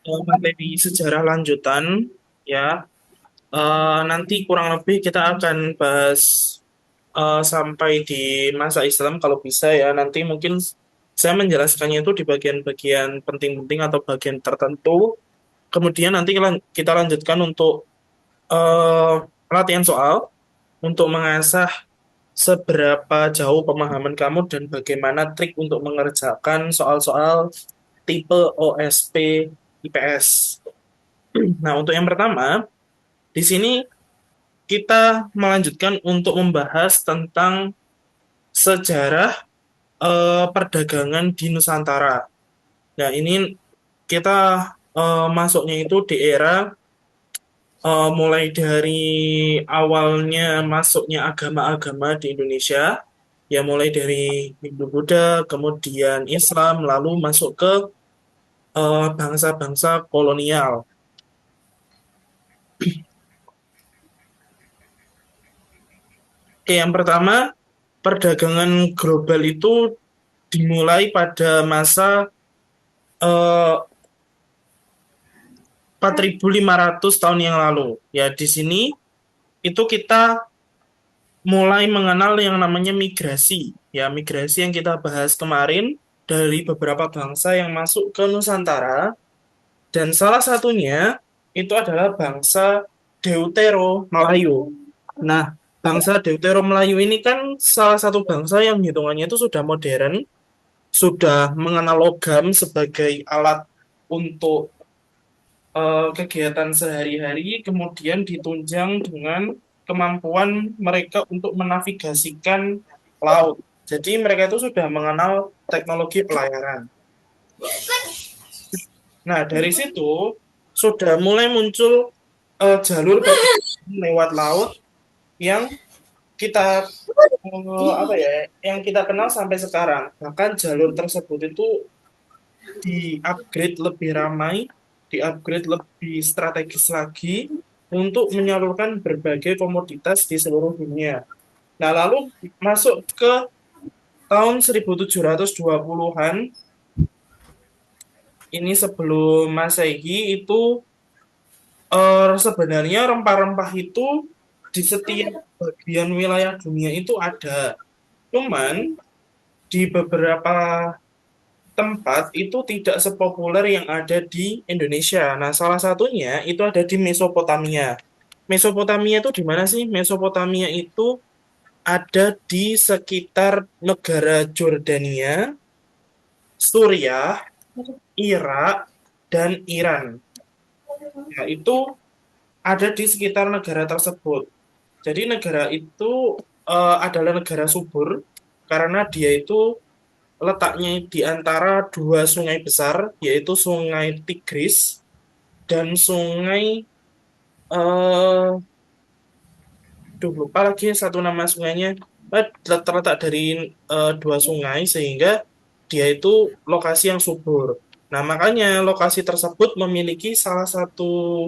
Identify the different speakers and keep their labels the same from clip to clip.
Speaker 1: Materi sejarah lanjutan ya. Nanti kurang lebih kita akan bahas sampai di masa Islam kalau bisa ya. Nanti mungkin saya menjelaskannya itu di bagian-bagian penting-penting atau bagian tertentu. Kemudian nanti kita lanjutkan untuk eh, latihan soal untuk mengasah seberapa jauh pemahaman kamu dan bagaimana trik untuk mengerjakan soal-soal tipe OSP IPS. Nah, untuk yang pertama, di sini kita melanjutkan untuk membahas tentang sejarah perdagangan di Nusantara. Nah, ini kita masuknya itu di era mulai dari awalnya masuknya agama-agama di Indonesia, ya mulai dari Hindu-Buddha, kemudian Islam, lalu masuk ke bangsa-bangsa kolonial. Oke, yang pertama, perdagangan global itu dimulai pada masa eh, 4.500 tahun yang lalu. Ya, di sini itu kita mulai mengenal yang namanya migrasi. Ya, migrasi yang kita bahas kemarin dari beberapa bangsa yang masuk ke Nusantara dan salah satunya itu adalah bangsa Deutero Melayu. Nah, bangsa Deutero Melayu ini kan salah satu bangsa yang hitungannya itu sudah modern, sudah mengenal logam sebagai alat untuk kegiatan sehari-hari, kemudian ditunjang dengan kemampuan mereka untuk menavigasikan laut. Jadi mereka itu sudah mengenal teknologi pelayaran. Nah, dari situ sudah mulai muncul jalur perdagangan lewat laut yang kita apa ya, yang kita kenal sampai sekarang. Bahkan jalur tersebut itu di-upgrade lebih ramai, di-upgrade lebih strategis lagi untuk menyalurkan berbagai komoditas di seluruh dunia. Nah, lalu masuk ke tahun 1720-an, ini sebelum Masehi itu sebenarnya rempah-rempah itu di setiap bagian wilayah dunia itu ada. Cuman di beberapa tempat itu tidak sepopuler yang ada di Indonesia. Nah, salah satunya itu ada di Mesopotamia. Mesopotamia itu di mana sih? Mesopotamia itu ada di sekitar negara Jordania, Suriah, Irak, dan Iran. Ya, itu ada di sekitar negara tersebut. Jadi negara itu adalah negara subur karena dia itu letaknya di antara dua sungai besar, yaitu Sungai Tigris dan Sungai duh lupa lagi satu nama sungainya. Terletak dari dua sungai sehingga dia itu lokasi yang subur. Nah, makanya lokasi tersebut memiliki salah satu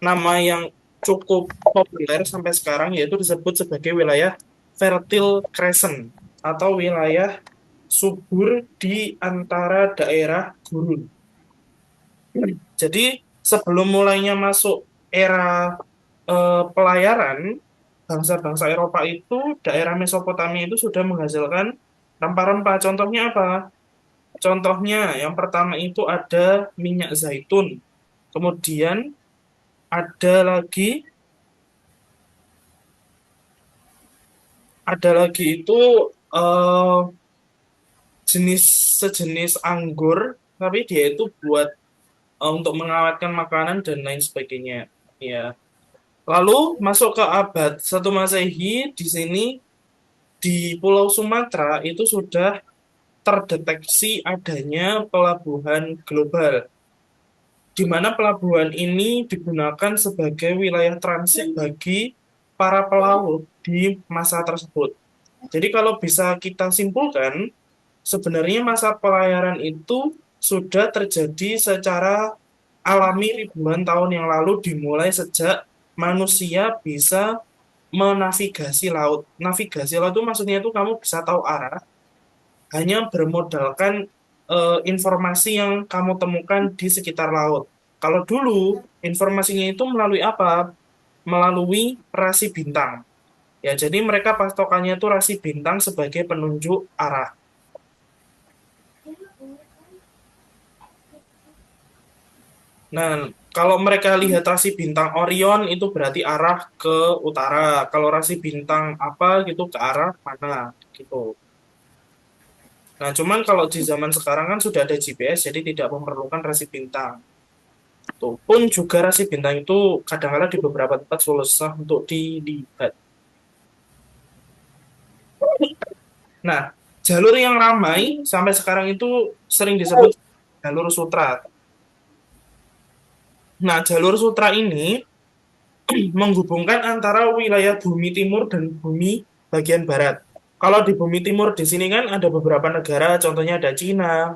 Speaker 1: nama yang cukup populer sampai sekarang yaitu disebut sebagai wilayah Fertile Crescent atau wilayah subur di antara daerah gurun. Jadi sebelum mulainya masuk era pelayaran, bangsa-bangsa Eropa itu daerah Mesopotamia itu sudah menghasilkan rempah-rempah. Contohnya apa? Contohnya yang pertama itu ada minyak zaitun. Kemudian ada lagi itu eh, jenis sejenis anggur, tapi dia itu buat untuk mengawetkan makanan dan lain sebagainya. Ya. Lalu masuk ke abad 1 Masehi, di sini di Pulau Sumatera itu sudah terdeteksi adanya pelabuhan global, di mana pelabuhan ini digunakan sebagai wilayah transit bagi para pelaut di masa tersebut. Jadi kalau bisa kita simpulkan, sebenarnya masa pelayaran itu sudah terjadi secara alami ribuan tahun yang lalu dimulai sejak manusia bisa menavigasi laut. Navigasi laut itu maksudnya itu kamu bisa tahu arah hanya bermodalkan informasi yang kamu temukan di sekitar laut. Kalau dulu informasinya itu melalui apa? Melalui rasi bintang. Ya, jadi mereka patokannya itu rasi bintang sebagai penunjuk arah. Nah, kalau mereka lihat rasi bintang Orion itu berarti arah ke utara. Kalau rasi bintang apa gitu ke arah mana gitu. Nah, cuman kalau di zaman sekarang kan sudah ada GPS, jadi tidak memerlukan rasi bintang. Tuh pun juga rasi bintang itu kadang-kadang di beberapa tempat susah untuk dilihat. Nah, jalur yang ramai sampai sekarang itu sering disebut jalur sutra. Nah, jalur sutra ini menghubungkan antara wilayah bumi timur dan bumi bagian barat. Kalau di bumi timur di sini kan ada beberapa negara, contohnya ada Cina,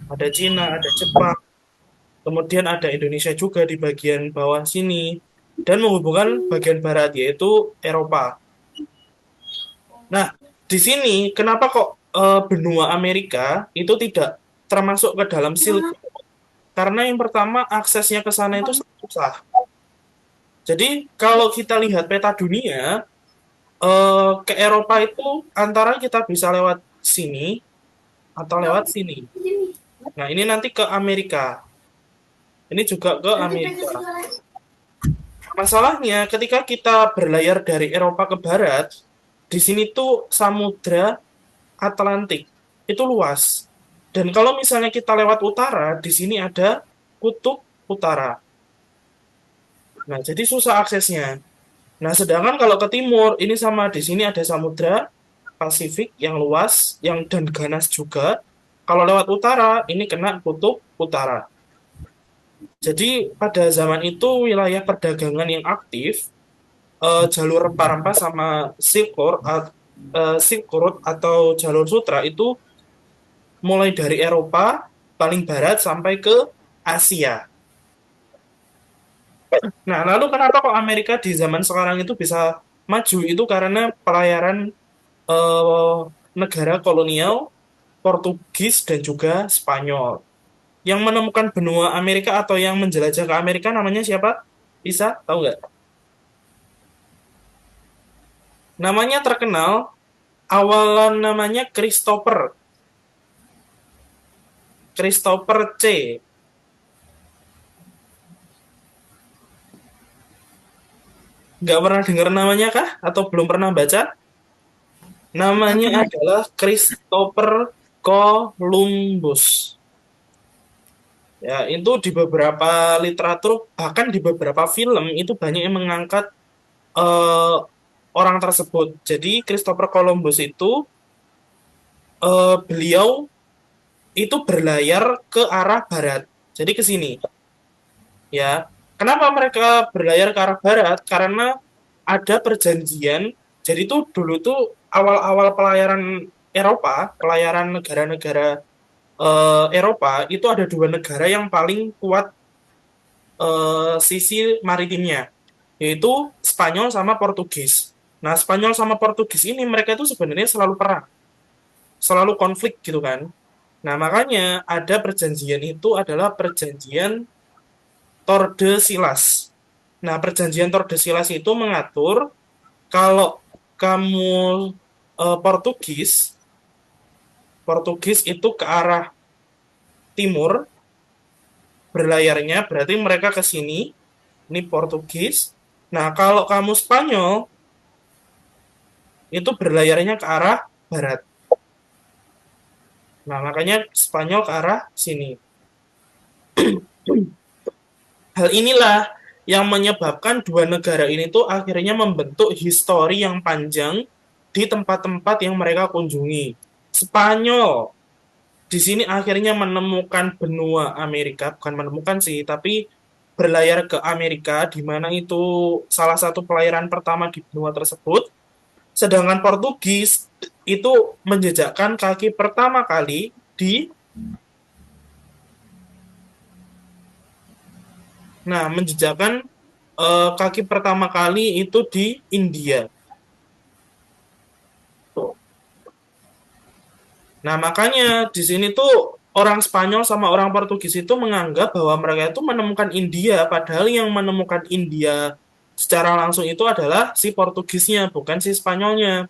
Speaker 1: ada Jepang, kemudian ada Indonesia juga di bagian bawah sini, dan menghubungkan bagian barat yaitu Eropa. Nah, di sini kenapa kok benua Amerika itu tidak termasuk ke dalam Silk Road? Karena yang pertama aksesnya ke sana itu sangat susah. Jadi kalau kita lihat peta dunia, ke Eropa itu antara kita bisa lewat sini atau lewat sini. Nah, ini nanti ke Amerika. Ini juga ke Amerika. Masalahnya ketika kita berlayar dari Eropa ke barat, di sini tuh Samudra Atlantik itu luas. Dan kalau misalnya kita lewat utara, di sini ada kutub utara. Nah, jadi susah aksesnya. Nah, sedangkan kalau ke timur, ini sama di sini ada Samudra Pasifik yang luas, yang dan ganas juga. Kalau lewat utara, ini kena kutub utara. Jadi pada zaman itu wilayah perdagangan yang aktif, jalur rempah-rempah sama Silk Road atau jalur sutra itu mulai dari Eropa paling barat sampai ke Asia. Nah, lalu kenapa kok Amerika di zaman sekarang itu bisa maju? Itu karena pelayaran eh, negara kolonial Portugis dan juga Spanyol. Yang menemukan benua Amerika atau yang menjelajah ke Amerika namanya siapa? Bisa tahu nggak? Namanya terkenal, awalan namanya Christopher C. Nggak pernah dengar namanya kah? Atau belum pernah baca? Namanya adalah Christopher Columbus. Ya, itu di beberapa literatur, bahkan di beberapa film, itu banyak yang mengangkat eh, orang tersebut. Jadi, Christopher Columbus itu, beliau itu berlayar ke arah barat. Jadi ke sini. Ya, kenapa mereka berlayar ke arah barat? Karena ada perjanjian. Jadi itu dulu tuh awal-awal pelayaran Eropa, pelayaran negara-negara Eropa itu ada dua negara yang paling kuat sisi maritimnya, yaitu Spanyol sama Portugis. Nah, Spanyol sama Portugis ini mereka itu sebenarnya selalu perang, selalu konflik gitu kan. Nah, makanya ada perjanjian itu adalah perjanjian Tordesillas. Nah, perjanjian Tordesillas itu mengatur kalau kamu Portugis, Portugis itu ke arah timur berlayarnya, berarti mereka ke sini, ini Portugis. Nah, kalau kamu Spanyol, itu berlayarnya ke arah barat. Nah, makanya Spanyol ke arah sini. Hal inilah yang menyebabkan dua negara ini tuh akhirnya membentuk histori yang panjang di tempat-tempat yang mereka kunjungi. Spanyol di sini akhirnya menemukan benua Amerika, bukan menemukan sih, tapi berlayar ke Amerika, di mana itu salah satu pelayaran pertama di benua tersebut. Sedangkan Portugis itu menjejakkan kaki pertama kali menjejakkan kaki pertama kali itu di India. Nah, makanya di sini tuh orang Spanyol sama orang Portugis itu menganggap bahwa mereka itu menemukan India, padahal yang menemukan India secara langsung itu adalah si Portugisnya, bukan si Spanyolnya.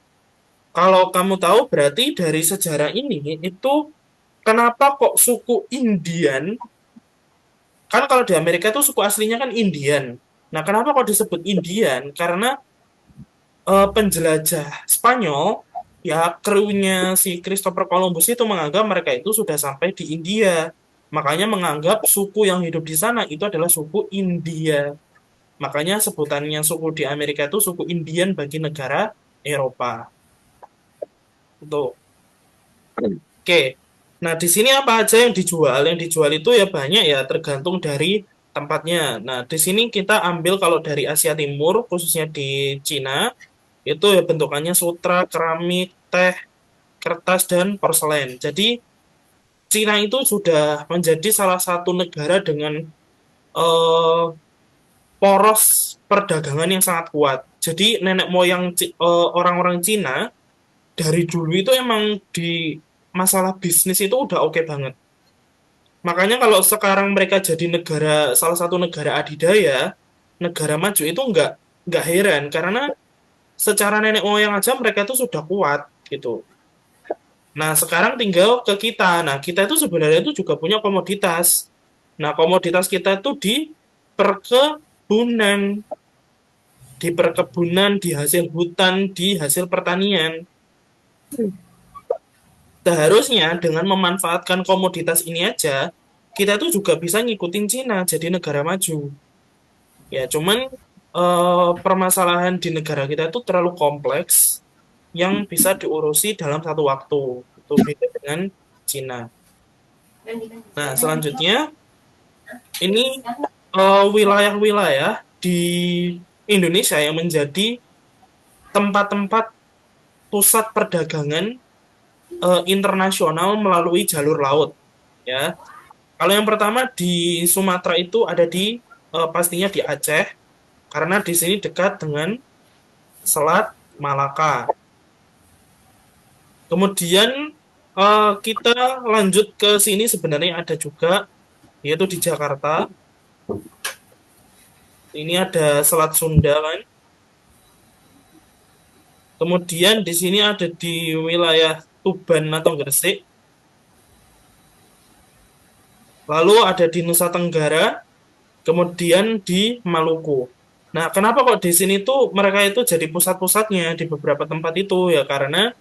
Speaker 1: Kalau kamu tahu, berarti dari sejarah ini itu kenapa kok suku Indian, kan kalau di Amerika itu suku aslinya kan Indian. Nah, kenapa kok disebut Indian? Karena penjelajah Spanyol, ya krunya si Christopher Columbus itu menganggap mereka itu sudah sampai di India. Makanya menganggap suku yang hidup di sana itu adalah suku India. Makanya sebutannya suku di Amerika itu suku Indian bagi negara Eropa. Untuk Oke. Nah, di sini apa aja yang dijual? Yang dijual itu ya banyak ya, tergantung dari tempatnya. Nah, di sini kita ambil kalau dari Asia Timur, khususnya di Cina, itu ya bentukannya sutra, keramik, teh, kertas, dan porselen. Jadi, Cina itu sudah menjadi salah satu negara dengan eh, poros perdagangan yang sangat kuat. Jadi, nenek moyang orang-orang Cina dari dulu itu emang di masalah bisnis itu udah oke banget. Makanya kalau sekarang mereka jadi negara salah satu negara adidaya, negara maju itu nggak heran karena secara nenek moyang aja mereka itu sudah kuat gitu. Nah, sekarang tinggal ke kita. Nah, kita itu sebenarnya itu juga punya komoditas. Nah, komoditas kita itu di perkebunan, di hasil hutan, di hasil pertanian. Seharusnya dengan memanfaatkan komoditas ini aja, kita tuh juga bisa ngikutin Cina jadi negara maju. Ya, cuman permasalahan di negara kita itu terlalu kompleks yang bisa diurusi dalam satu waktu. Itu beda dengan Cina. Nah, selanjutnya ini wilayah-wilayah di Indonesia yang menjadi tempat-tempat pusat perdagangan internasional melalui jalur laut. Ya, kalau yang pertama di Sumatera itu ada di pastinya di Aceh, karena di sini dekat dengan Selat Malaka. Kemudian kita lanjut ke sini sebenarnya ada juga, yaitu di Jakarta. Ini ada Selat Sunda kan. Kemudian di sini ada di wilayah Tuban atau Gresik. Lalu ada di Nusa Tenggara, kemudian di Maluku. Nah, kenapa kok di sini tuh mereka itu jadi pusat-pusatnya di beberapa tempat itu ya karena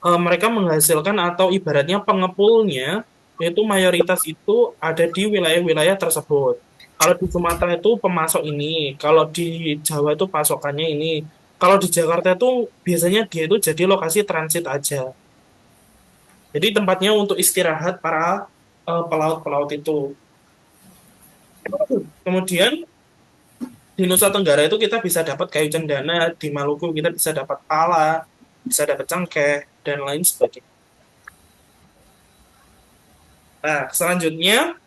Speaker 1: mereka menghasilkan atau ibaratnya pengepulnya itu mayoritas itu ada di wilayah-wilayah tersebut. Kalau di Sumatera itu pemasok ini, kalau di Jawa itu pasokannya ini, kalau di Jakarta itu biasanya dia itu jadi lokasi transit aja. Jadi tempatnya untuk istirahat para pelaut-pelaut itu. Kemudian di Nusa Tenggara itu kita bisa dapat kayu cendana, di Maluku kita bisa dapat pala, bisa dapat cengkeh, dan lain sebagainya. Nah, selanjutnya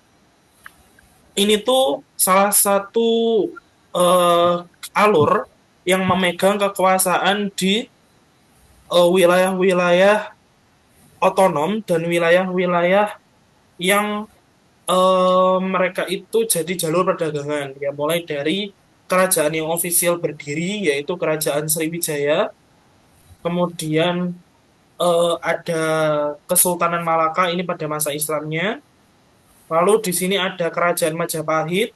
Speaker 1: ini tuh salah satu eh, alur yang memegang kekuasaan di wilayah-wilayah otonom dan wilayah-wilayah yang mereka itu jadi jalur perdagangan. Ya, mulai dari kerajaan yang ofisial berdiri, yaitu Kerajaan Sriwijaya, kemudian ada Kesultanan Malaka ini pada masa Islamnya, lalu di sini ada Kerajaan Majapahit,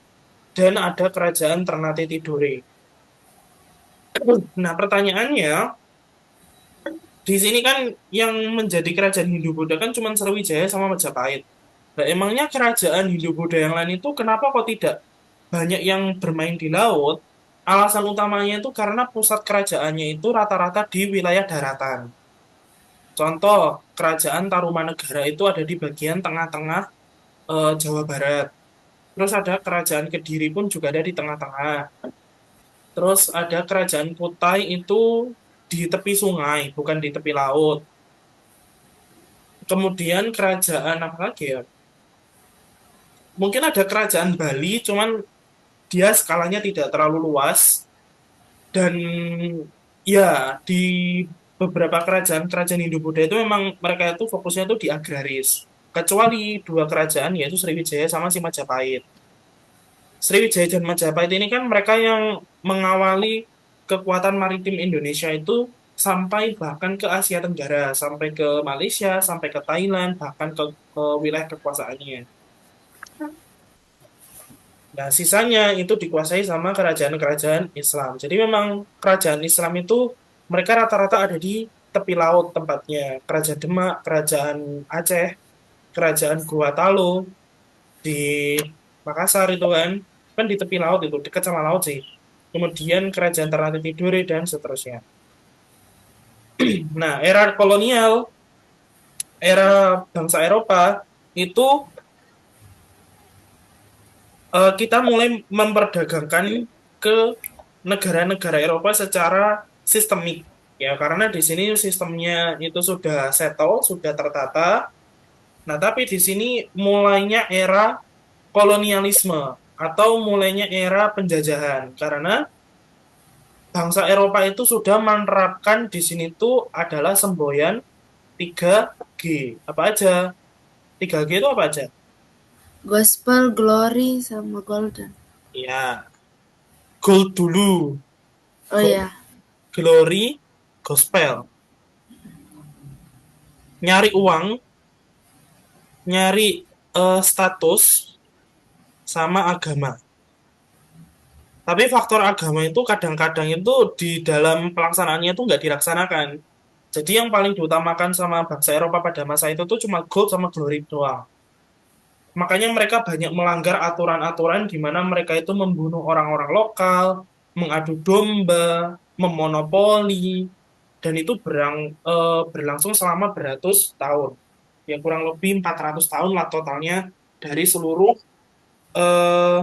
Speaker 1: dan ada Kerajaan Ternate Tidore. Nah, pertanyaannya, di sini kan yang menjadi kerajaan Hindu-Buddha kan cuma Sriwijaya sama Majapahit. Nah, emangnya kerajaan Hindu-Buddha yang lain itu kenapa kok tidak banyak yang bermain di laut? Alasan utamanya itu karena pusat kerajaannya itu rata-rata di wilayah daratan. Contoh, kerajaan Tarumanegara itu ada di bagian tengah-tengah Jawa Barat. Terus ada kerajaan Kediri pun juga ada di tengah-tengah. Terus ada kerajaan Kutai itu di tepi sungai, bukan di tepi laut. Kemudian kerajaan apa lagi ya? Mungkin ada kerajaan Bali, cuman dia skalanya tidak terlalu luas. Dan ya, di beberapa kerajaan-kerajaan Hindu-Buddha itu memang mereka itu fokusnya itu di agraris. Kecuali dua kerajaan yaitu Sriwijaya sama si Majapahit. Sriwijaya dan Majapahit ini kan mereka yang mengawali kekuatan maritim Indonesia itu sampai bahkan ke Asia Tenggara, sampai ke Malaysia, sampai ke Thailand, bahkan ke wilayah kekuasaannya. Nah, sisanya itu dikuasai sama kerajaan-kerajaan Islam. Jadi memang kerajaan Islam itu mereka rata-rata ada di tepi laut tempatnya. Kerajaan Demak, Kerajaan Aceh, Kerajaan Gua Talu di Makassar itu kan di tepi laut itu dekat sama laut sih. Kemudian Kerajaan Ternate Tidore dan seterusnya. Nah, era kolonial, era bangsa Eropa itu kita mulai memperdagangkan ke negara-negara Eropa secara sistemik ya karena di sini sistemnya itu sudah settle, sudah tertata. Nah, tapi di sini mulainya era kolonialisme atau mulainya era penjajahan karena bangsa Eropa itu sudah menerapkan di sini tuh adalah semboyan 3G. Apa aja? 3G itu apa aja?
Speaker 2: Gospel, Glory, sama Golden.
Speaker 1: Ya, gold dulu,
Speaker 2: Oh
Speaker 1: gold,
Speaker 2: ya,
Speaker 1: glory, gospel. Nyari uang, nyari status, sama agama. Tapi faktor agama itu kadang-kadang itu di dalam pelaksanaannya itu nggak dilaksanakan. Jadi yang paling diutamakan sama bangsa Eropa pada masa itu tuh cuma gold sama glory doang. Makanya mereka banyak melanggar aturan-aturan di mana mereka itu membunuh orang-orang lokal, mengadu domba, memonopoli, dan itu berlangsung selama beratus tahun. Ya kurang lebih 400 tahun lah totalnya dari seluruh eh,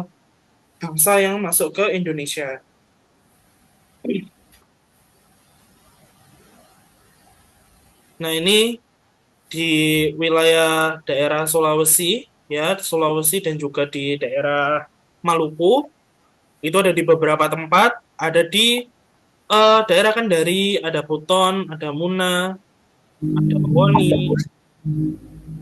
Speaker 1: bangsa yang masuk ke Indonesia. Nah, ini di wilayah daerah Sulawesi, ya, Sulawesi dan juga di daerah Maluku, itu ada di beberapa tempat, ada di daerah Kendari, ada Buton, ada Muna, ada Woni,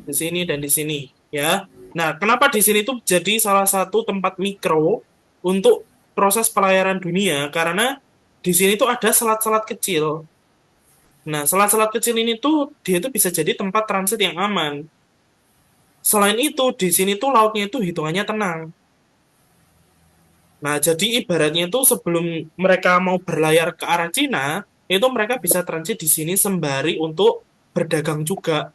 Speaker 1: di sini dan di sini, ya. Nah, kenapa di sini tuh jadi salah satu tempat mikro untuk proses pelayaran dunia? Karena di sini tuh ada selat-selat kecil. Nah, selat-selat kecil ini tuh dia tuh bisa jadi tempat transit yang aman. Selain itu, di sini tuh lautnya itu hitungannya tenang. Nah, jadi ibaratnya itu sebelum mereka mau berlayar ke arah Cina, itu mereka bisa transit di sini sembari untuk berdagang juga.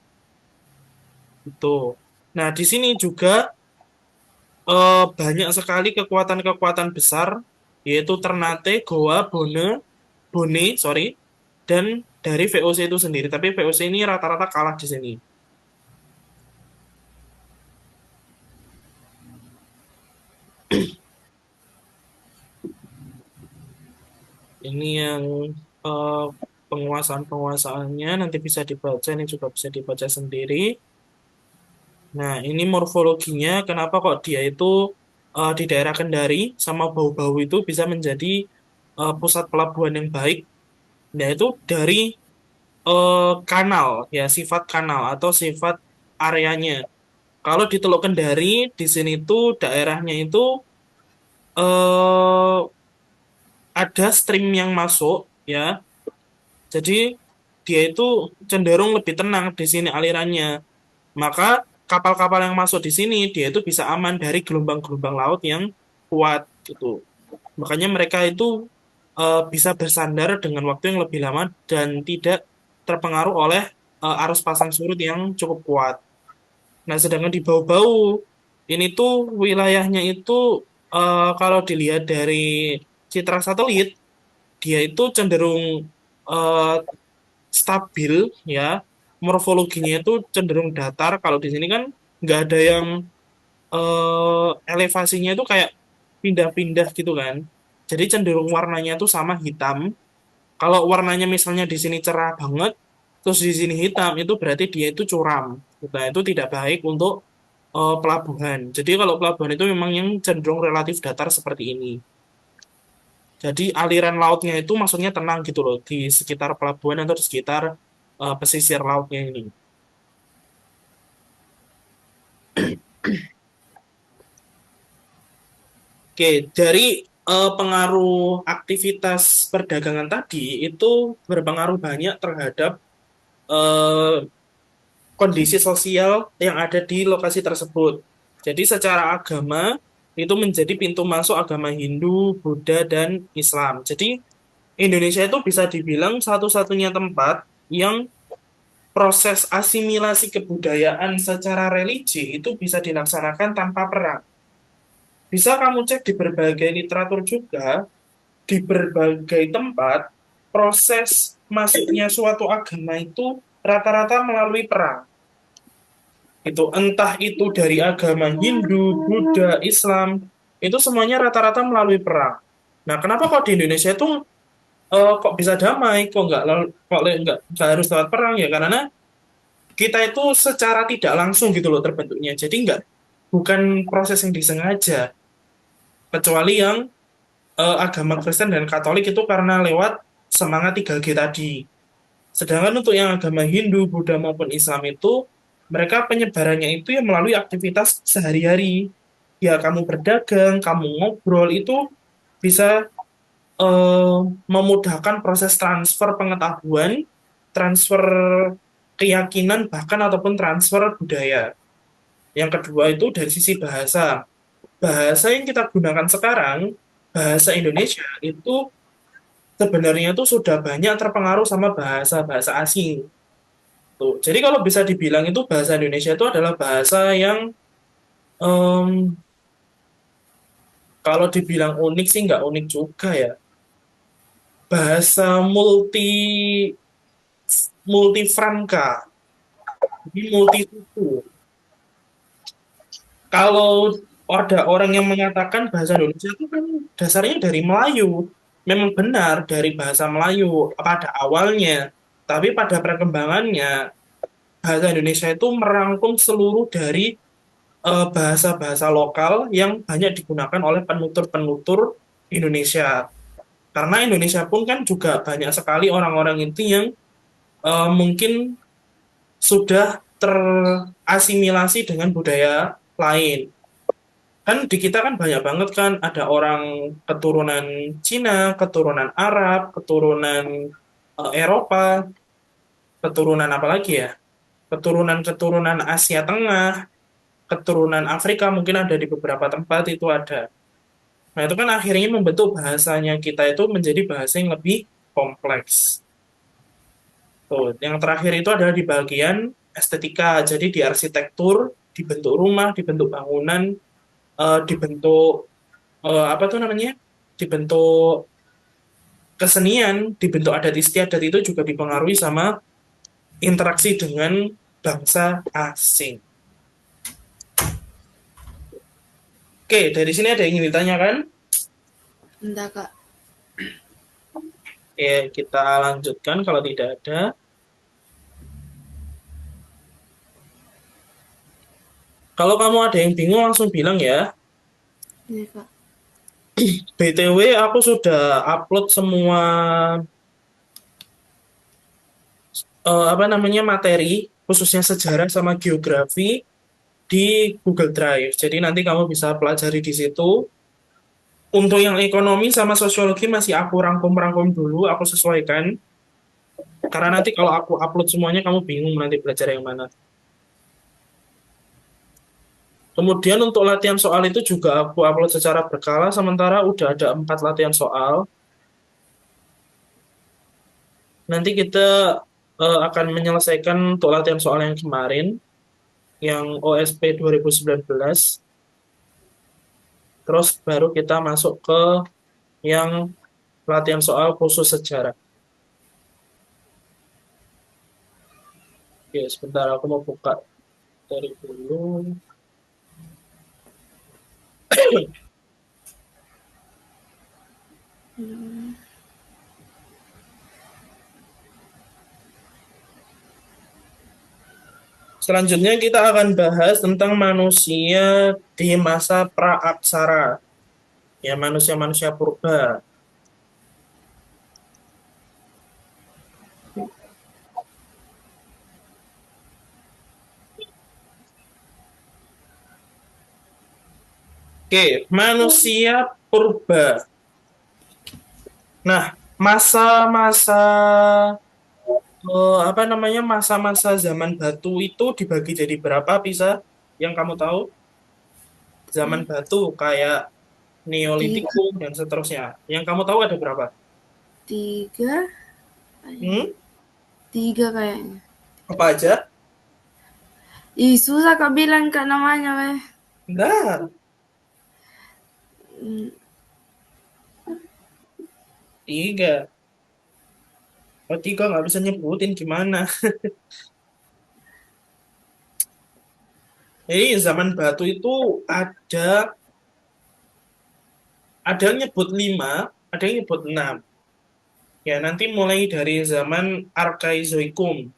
Speaker 1: Itu. Nah, di sini juga banyak sekali kekuatan-kekuatan besar, yaitu Ternate, Goa, Bone, dan dari VOC itu sendiri. Tapi VOC ini rata-rata kalah di sini. Ini yang eh, penguasaan-penguasaannya nanti bisa dibaca, ini juga bisa dibaca sendiri. Nah, ini morfologinya, kenapa kok dia itu di daerah Kendari sama Bau-Bau itu bisa menjadi pusat pelabuhan yang baik, yaitu dari kanal, ya sifat kanal atau sifat areanya. Kalau di Teluk Kendari, di sini tuh daerahnya itu eh, ada stream yang masuk, ya. Jadi dia itu cenderung lebih tenang di sini alirannya. Maka kapal-kapal yang masuk di sini dia itu bisa aman dari gelombang-gelombang laut yang kuat gitu. Makanya mereka itu bisa bersandar dengan waktu yang lebih lama dan tidak terpengaruh oleh arus pasang surut yang cukup kuat. Nah, sedangkan di Bau-Bau ini tuh wilayahnya itu kalau dilihat dari citra satelit dia itu cenderung eh, stabil ya, morfologinya itu cenderung datar. Kalau di sini kan nggak ada yang elevasinya itu kayak pindah-pindah gitu kan, jadi cenderung warnanya itu sama hitam. Kalau warnanya misalnya di sini cerah banget terus di sini hitam, itu berarti dia itu curam. Nah, itu tidak baik untuk pelabuhan. Jadi kalau pelabuhan itu memang yang cenderung relatif datar seperti ini. Jadi aliran lautnya itu maksudnya tenang gitu loh di sekitar pelabuhan atau di sekitar pesisir lautnya ini. Oke, dari pengaruh aktivitas perdagangan tadi itu berpengaruh banyak terhadap eh, kondisi sosial yang ada di lokasi tersebut. Jadi secara agama itu menjadi pintu masuk agama Hindu, Buddha, dan Islam. Jadi Indonesia itu bisa dibilang satu-satunya tempat yang proses asimilasi kebudayaan secara religi itu bisa dilaksanakan tanpa perang. Bisa kamu cek di berbagai literatur juga, di berbagai tempat, proses masuknya suatu agama itu rata-rata melalui perang. Itu entah itu dari agama Hindu, Buddha, Islam, itu semuanya rata-rata melalui perang. Nah, kenapa kok di Indonesia itu kok bisa damai, kok nggak harus lewat perang ya? Karena kita itu secara tidak langsung gitu loh terbentuknya. Jadi nggak bukan proses yang disengaja, kecuali yang agama Kristen dan Katolik itu karena lewat semangat 3G tadi. Sedangkan untuk yang agama Hindu, Buddha maupun Islam itu mereka penyebarannya itu ya melalui aktivitas sehari-hari. Ya kamu berdagang, kamu ngobrol itu bisa eh, memudahkan proses transfer pengetahuan, transfer keyakinan bahkan ataupun transfer budaya. Yang kedua itu dari sisi bahasa. Bahasa yang kita gunakan sekarang, bahasa Indonesia itu sebenarnya itu sudah banyak terpengaruh sama bahasa-bahasa asing. Tuh. Jadi kalau bisa dibilang itu bahasa Indonesia itu adalah bahasa yang em, kalau dibilang unik sih nggak unik juga ya. Bahasa multifranka, jadi multi suku. Kalau ada orang yang mengatakan bahasa Indonesia itu kan dasarnya dari Melayu, memang benar dari bahasa Melayu pada awalnya, tapi pada perkembangannya bahasa Indonesia itu merangkum seluruh dari bahasa-bahasa lokal yang banyak digunakan oleh penutur-penutur Indonesia. Karena Indonesia pun kan juga banyak sekali orang-orang itu yang mungkin sudah terasimilasi dengan budaya lain. Kan di kita kan banyak banget kan ada orang keturunan Cina, keturunan Arab, keturunan Eropa, keturunan apa lagi ya? Keturunan-keturunan Asia Tengah, keturunan Afrika mungkin ada di beberapa tempat itu ada. Nah, itu kan akhirnya membentuk bahasanya kita itu menjadi bahasa yang lebih kompleks. Tuh, yang terakhir itu adalah di bagian estetika. Jadi di arsitektur, dibentuk rumah, dibentuk bangunan, dibentuk apa tuh namanya? Dibentuk kesenian, dibentuk adat istiadat itu juga dipengaruhi sama interaksi dengan bangsa asing. Oke, dari sini ada yang ingin ditanyakan?
Speaker 2: Entah Kak.
Speaker 1: Oke, kita lanjutkan kalau tidak ada. Kalau kamu ada yang bingung langsung bilang ya.
Speaker 2: Iya Kak.
Speaker 1: BTW aku sudah upload semua apa namanya materi khususnya sejarah sama geografi di Google Drive. Jadi nanti kamu bisa pelajari di situ. Untuk yang ekonomi sama sosiologi masih aku rangkum-rangkum dulu, aku sesuaikan. Karena nanti kalau aku upload semuanya kamu bingung nanti belajar yang mana. Kemudian untuk latihan soal itu juga aku upload secara berkala, sementara udah ada 4 latihan soal. Nanti kita akan menyelesaikan untuk latihan soal yang kemarin, yang OSP 2019. Terus baru kita masuk ke yang latihan soal khusus sejarah. Oke, sebentar aku mau buka dari dulu. Selanjutnya kita akan bahas tentang manusia di masa praaksara, ya manusia-manusia purba. Oke, manusia purba. Nah, masa-masa apa namanya masa-masa zaman batu itu dibagi jadi berapa bisa yang kamu tahu? Zaman
Speaker 2: Eh,
Speaker 1: batu kayak
Speaker 2: tiga,
Speaker 1: Neolitikum dan seterusnya. Yang kamu tahu ada berapa?
Speaker 2: tiga,
Speaker 1: Hmm?
Speaker 2: tiga kayaknya.
Speaker 1: Apa aja?
Speaker 2: Ih, susah kak bilang kak namanya, weh.
Speaker 1: Enggak,
Speaker 2: Hmm,
Speaker 1: tiga. Oh, tiga nggak bisa nyebutin gimana? Jadi zaman batu itu ada ada yang nyebut lima, ada yang nyebut enam. Ya, nanti mulai dari zaman Arkaizoikum.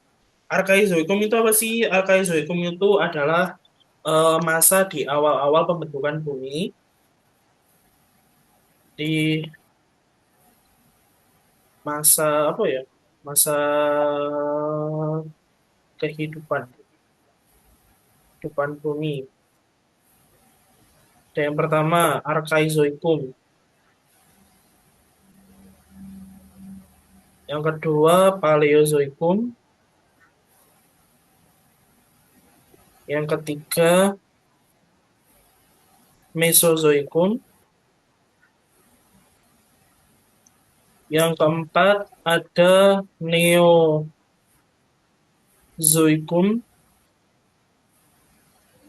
Speaker 1: Arkaizoikum itu apa sih? Arkaizoikum itu adalah masa di awal-awal pembentukan bumi di masa apa ya? Masa kehidupan, kehidupan bumi. Ada yang pertama Arkaizoikum, yang kedua Paleozoikum, yang ketiga Mesozoikum, yang keempat ada Neozoikum,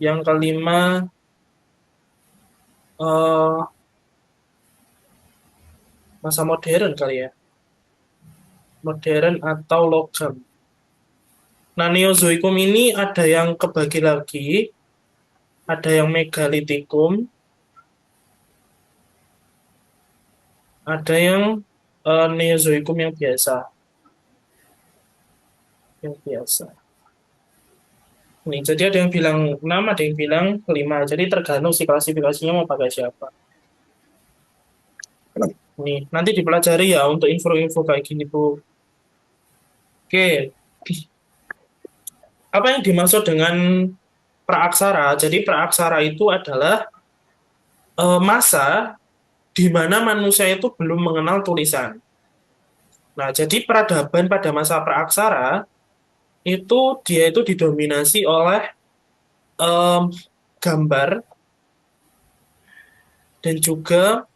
Speaker 1: yang kelima eh, masa modern kali ya, modern atau logam. Nah, Neozoikum ini ada yang kebagi lagi, ada yang megalitikum, ada yang Neozoikum yang biasa, yang biasa. Nih, jadi ada yang bilang 6, ada yang bilang 5. Jadi tergantung si klasifikasinya mau pakai siapa. Nih, nanti dipelajari ya untuk info-info kayak gini, Bu. Oke, apa yang dimaksud dengan praaksara? Jadi praaksara itu adalah masa di mana manusia itu belum mengenal tulisan. Nah, jadi peradaban pada masa praaksara itu dia itu didominasi oleh em, gambar dan juga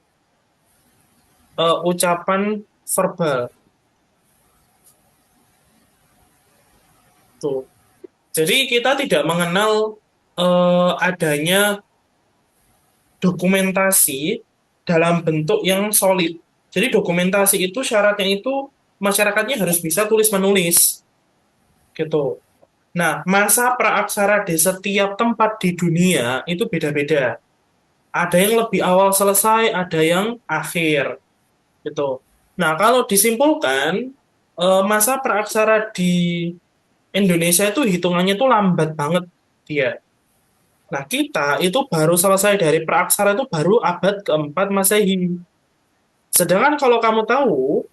Speaker 1: ucapan verbal. Tuh. Jadi kita tidak mengenal adanya dokumentasi dalam bentuk yang solid. Jadi dokumentasi itu syaratnya itu masyarakatnya harus bisa tulis menulis gitu. Nah, masa praaksara di setiap tempat di dunia itu beda-beda. Ada yang lebih awal selesai, ada yang akhir gitu. Nah, kalau disimpulkan masa praaksara di Indonesia itu hitungannya tuh lambat banget dia. Nah, kita itu baru selesai dari praaksara itu baru abad keempat Masehi. Sedangkan kalau kamu tahu,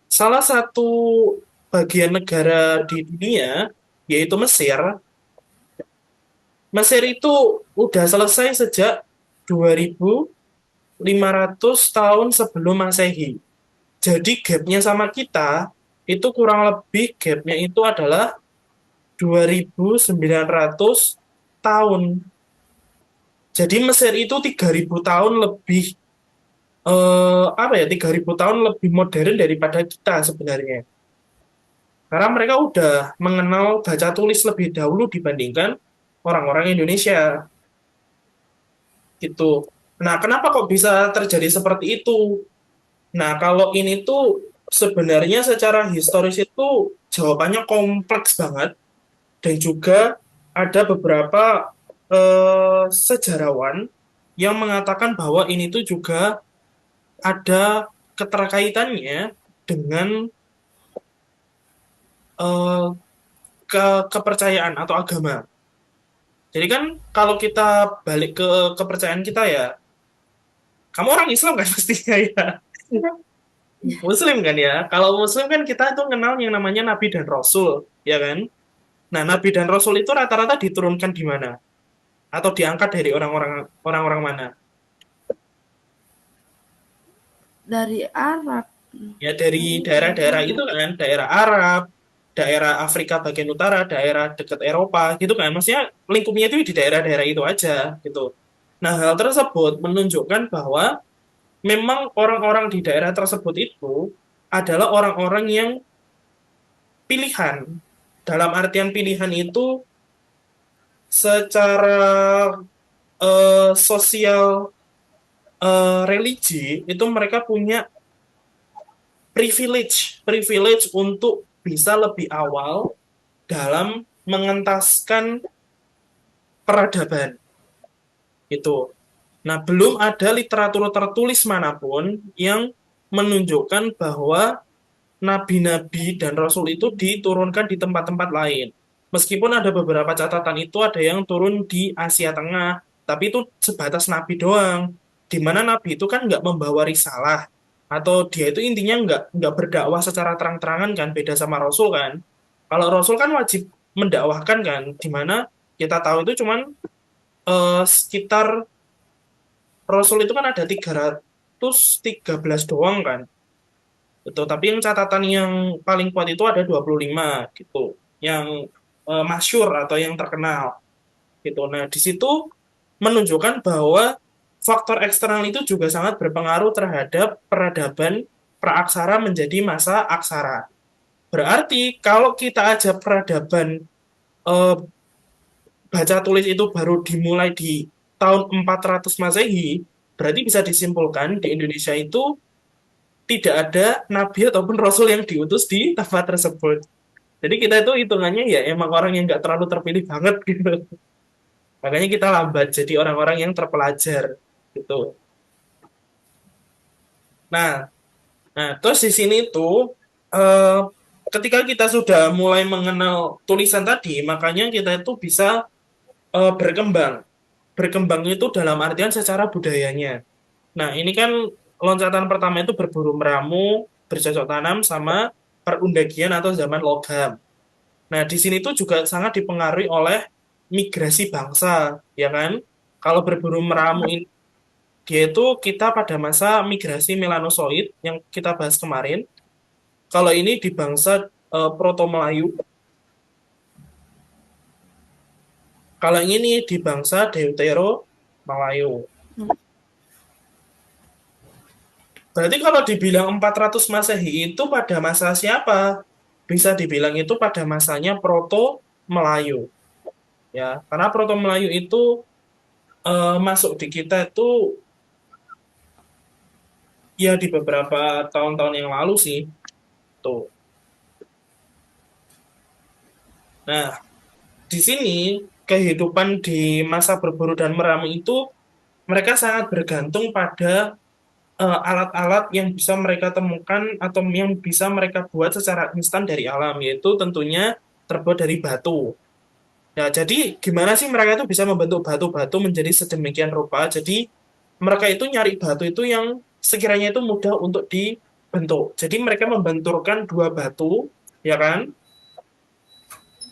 Speaker 1: salah satu bagian negara di dunia, yaitu Mesir, Mesir itu udah selesai sejak 2500 tahun sebelum Masehi. Jadi gapnya sama kita, itu kurang lebih gapnya itu adalah 2900 tahun. Jadi Mesir itu 3000 tahun lebih apa ya 3000 tahun lebih modern daripada kita sebenarnya. Karena mereka udah mengenal baca tulis lebih dahulu dibandingkan orang-orang Indonesia gitu. Nah, kenapa kok bisa terjadi seperti itu? Nah, kalau ini tuh sebenarnya secara historis itu jawabannya kompleks banget dan juga ada beberapa sejarawan yang mengatakan bahwa ini tuh juga ada keterkaitannya dengan eh, kepercayaan atau agama. Jadi kan kalau kita balik ke kepercayaan kita ya, kamu orang Islam kan pastinya ya. Muslim kan ya. Kalau Muslim kan kita itu kenal yang namanya Nabi dan Rasul, ya kan? Nah, Nabi dan Rasul itu rata-rata diturunkan di mana? Atau diangkat dari orang-orang mana?
Speaker 2: dari Arab.
Speaker 1: Ya dari daerah-daerah itu kan, daerah Arab, daerah Afrika bagian utara, daerah dekat Eropa gitu kan. Maksudnya lingkupnya itu di daerah-daerah itu aja gitu. Nah, hal tersebut menunjukkan bahwa memang orang-orang di daerah tersebut itu adalah orang-orang yang pilihan. Dalam artian pilihan itu secara sosial religi itu mereka punya privilege untuk bisa lebih awal dalam mengentaskan peradaban itu. Nah, belum ada literatur tertulis manapun yang menunjukkan bahwa nabi-nabi dan rasul itu diturunkan di tempat-tempat lain. Meskipun ada beberapa catatan itu ada yang turun di Asia Tengah, tapi itu sebatas nabi doang. Di mana nabi itu kan nggak membawa risalah, atau dia itu intinya nggak berdakwah secara terang-terangan kan, beda sama rasul kan. Kalau rasul kan wajib mendakwahkan kan, di mana kita tahu itu cuman sekitar rasul itu kan ada 313 doang kan. Betul, tapi yang catatan yang paling kuat itu ada 25 gitu. Yang masyhur atau yang terkenal gitu. Nah, di situ menunjukkan bahwa faktor eksternal itu juga sangat berpengaruh terhadap peradaban praaksara menjadi masa aksara. Berarti kalau kita aja peradaban eh, baca tulis itu baru dimulai di tahun 400 Masehi, berarti bisa disimpulkan di Indonesia itu tidak ada nabi ataupun rasul yang diutus di tempat tersebut. Jadi kita itu hitungannya ya emang orang yang nggak terlalu terpilih banget gitu. Makanya kita lambat jadi orang-orang yang terpelajar gitu. Nah, terus di sini tuh eh, ketika kita sudah mulai mengenal tulisan tadi, makanya kita itu bisa berkembang. Berkembang itu dalam artian secara budayanya. Nah, ini kan loncatan pertama itu berburu meramu, bercocok tanam sama perundagian atau zaman logam. Nah, di sini tuh juga sangat dipengaruhi oleh migrasi bangsa, ya kan? Kalau berburu meramu ini, dia itu kita pada masa migrasi melanosoid yang kita bahas kemarin. Kalau ini di bangsa Proto-Melayu, kalau yang ini di bangsa Deutero-Malayo. Berarti kalau dibilang 400 Masehi itu pada masa siapa? Bisa dibilang itu pada masanya Proto-Melayu, ya. Karena Proto-Melayu itu masuk di kita itu ya di beberapa tahun-tahun yang lalu sih tuh. Nah, di sini kehidupan di masa berburu dan meramu itu mereka sangat bergantung pada alat-alat yang bisa mereka temukan atau yang bisa mereka buat secara instan dari alam, yaitu tentunya terbuat dari batu. Ya, jadi gimana sih mereka itu bisa membentuk batu-batu menjadi sedemikian rupa? Jadi mereka itu nyari batu itu yang sekiranya itu mudah untuk dibentuk. Jadi mereka membenturkan dua batu, ya kan?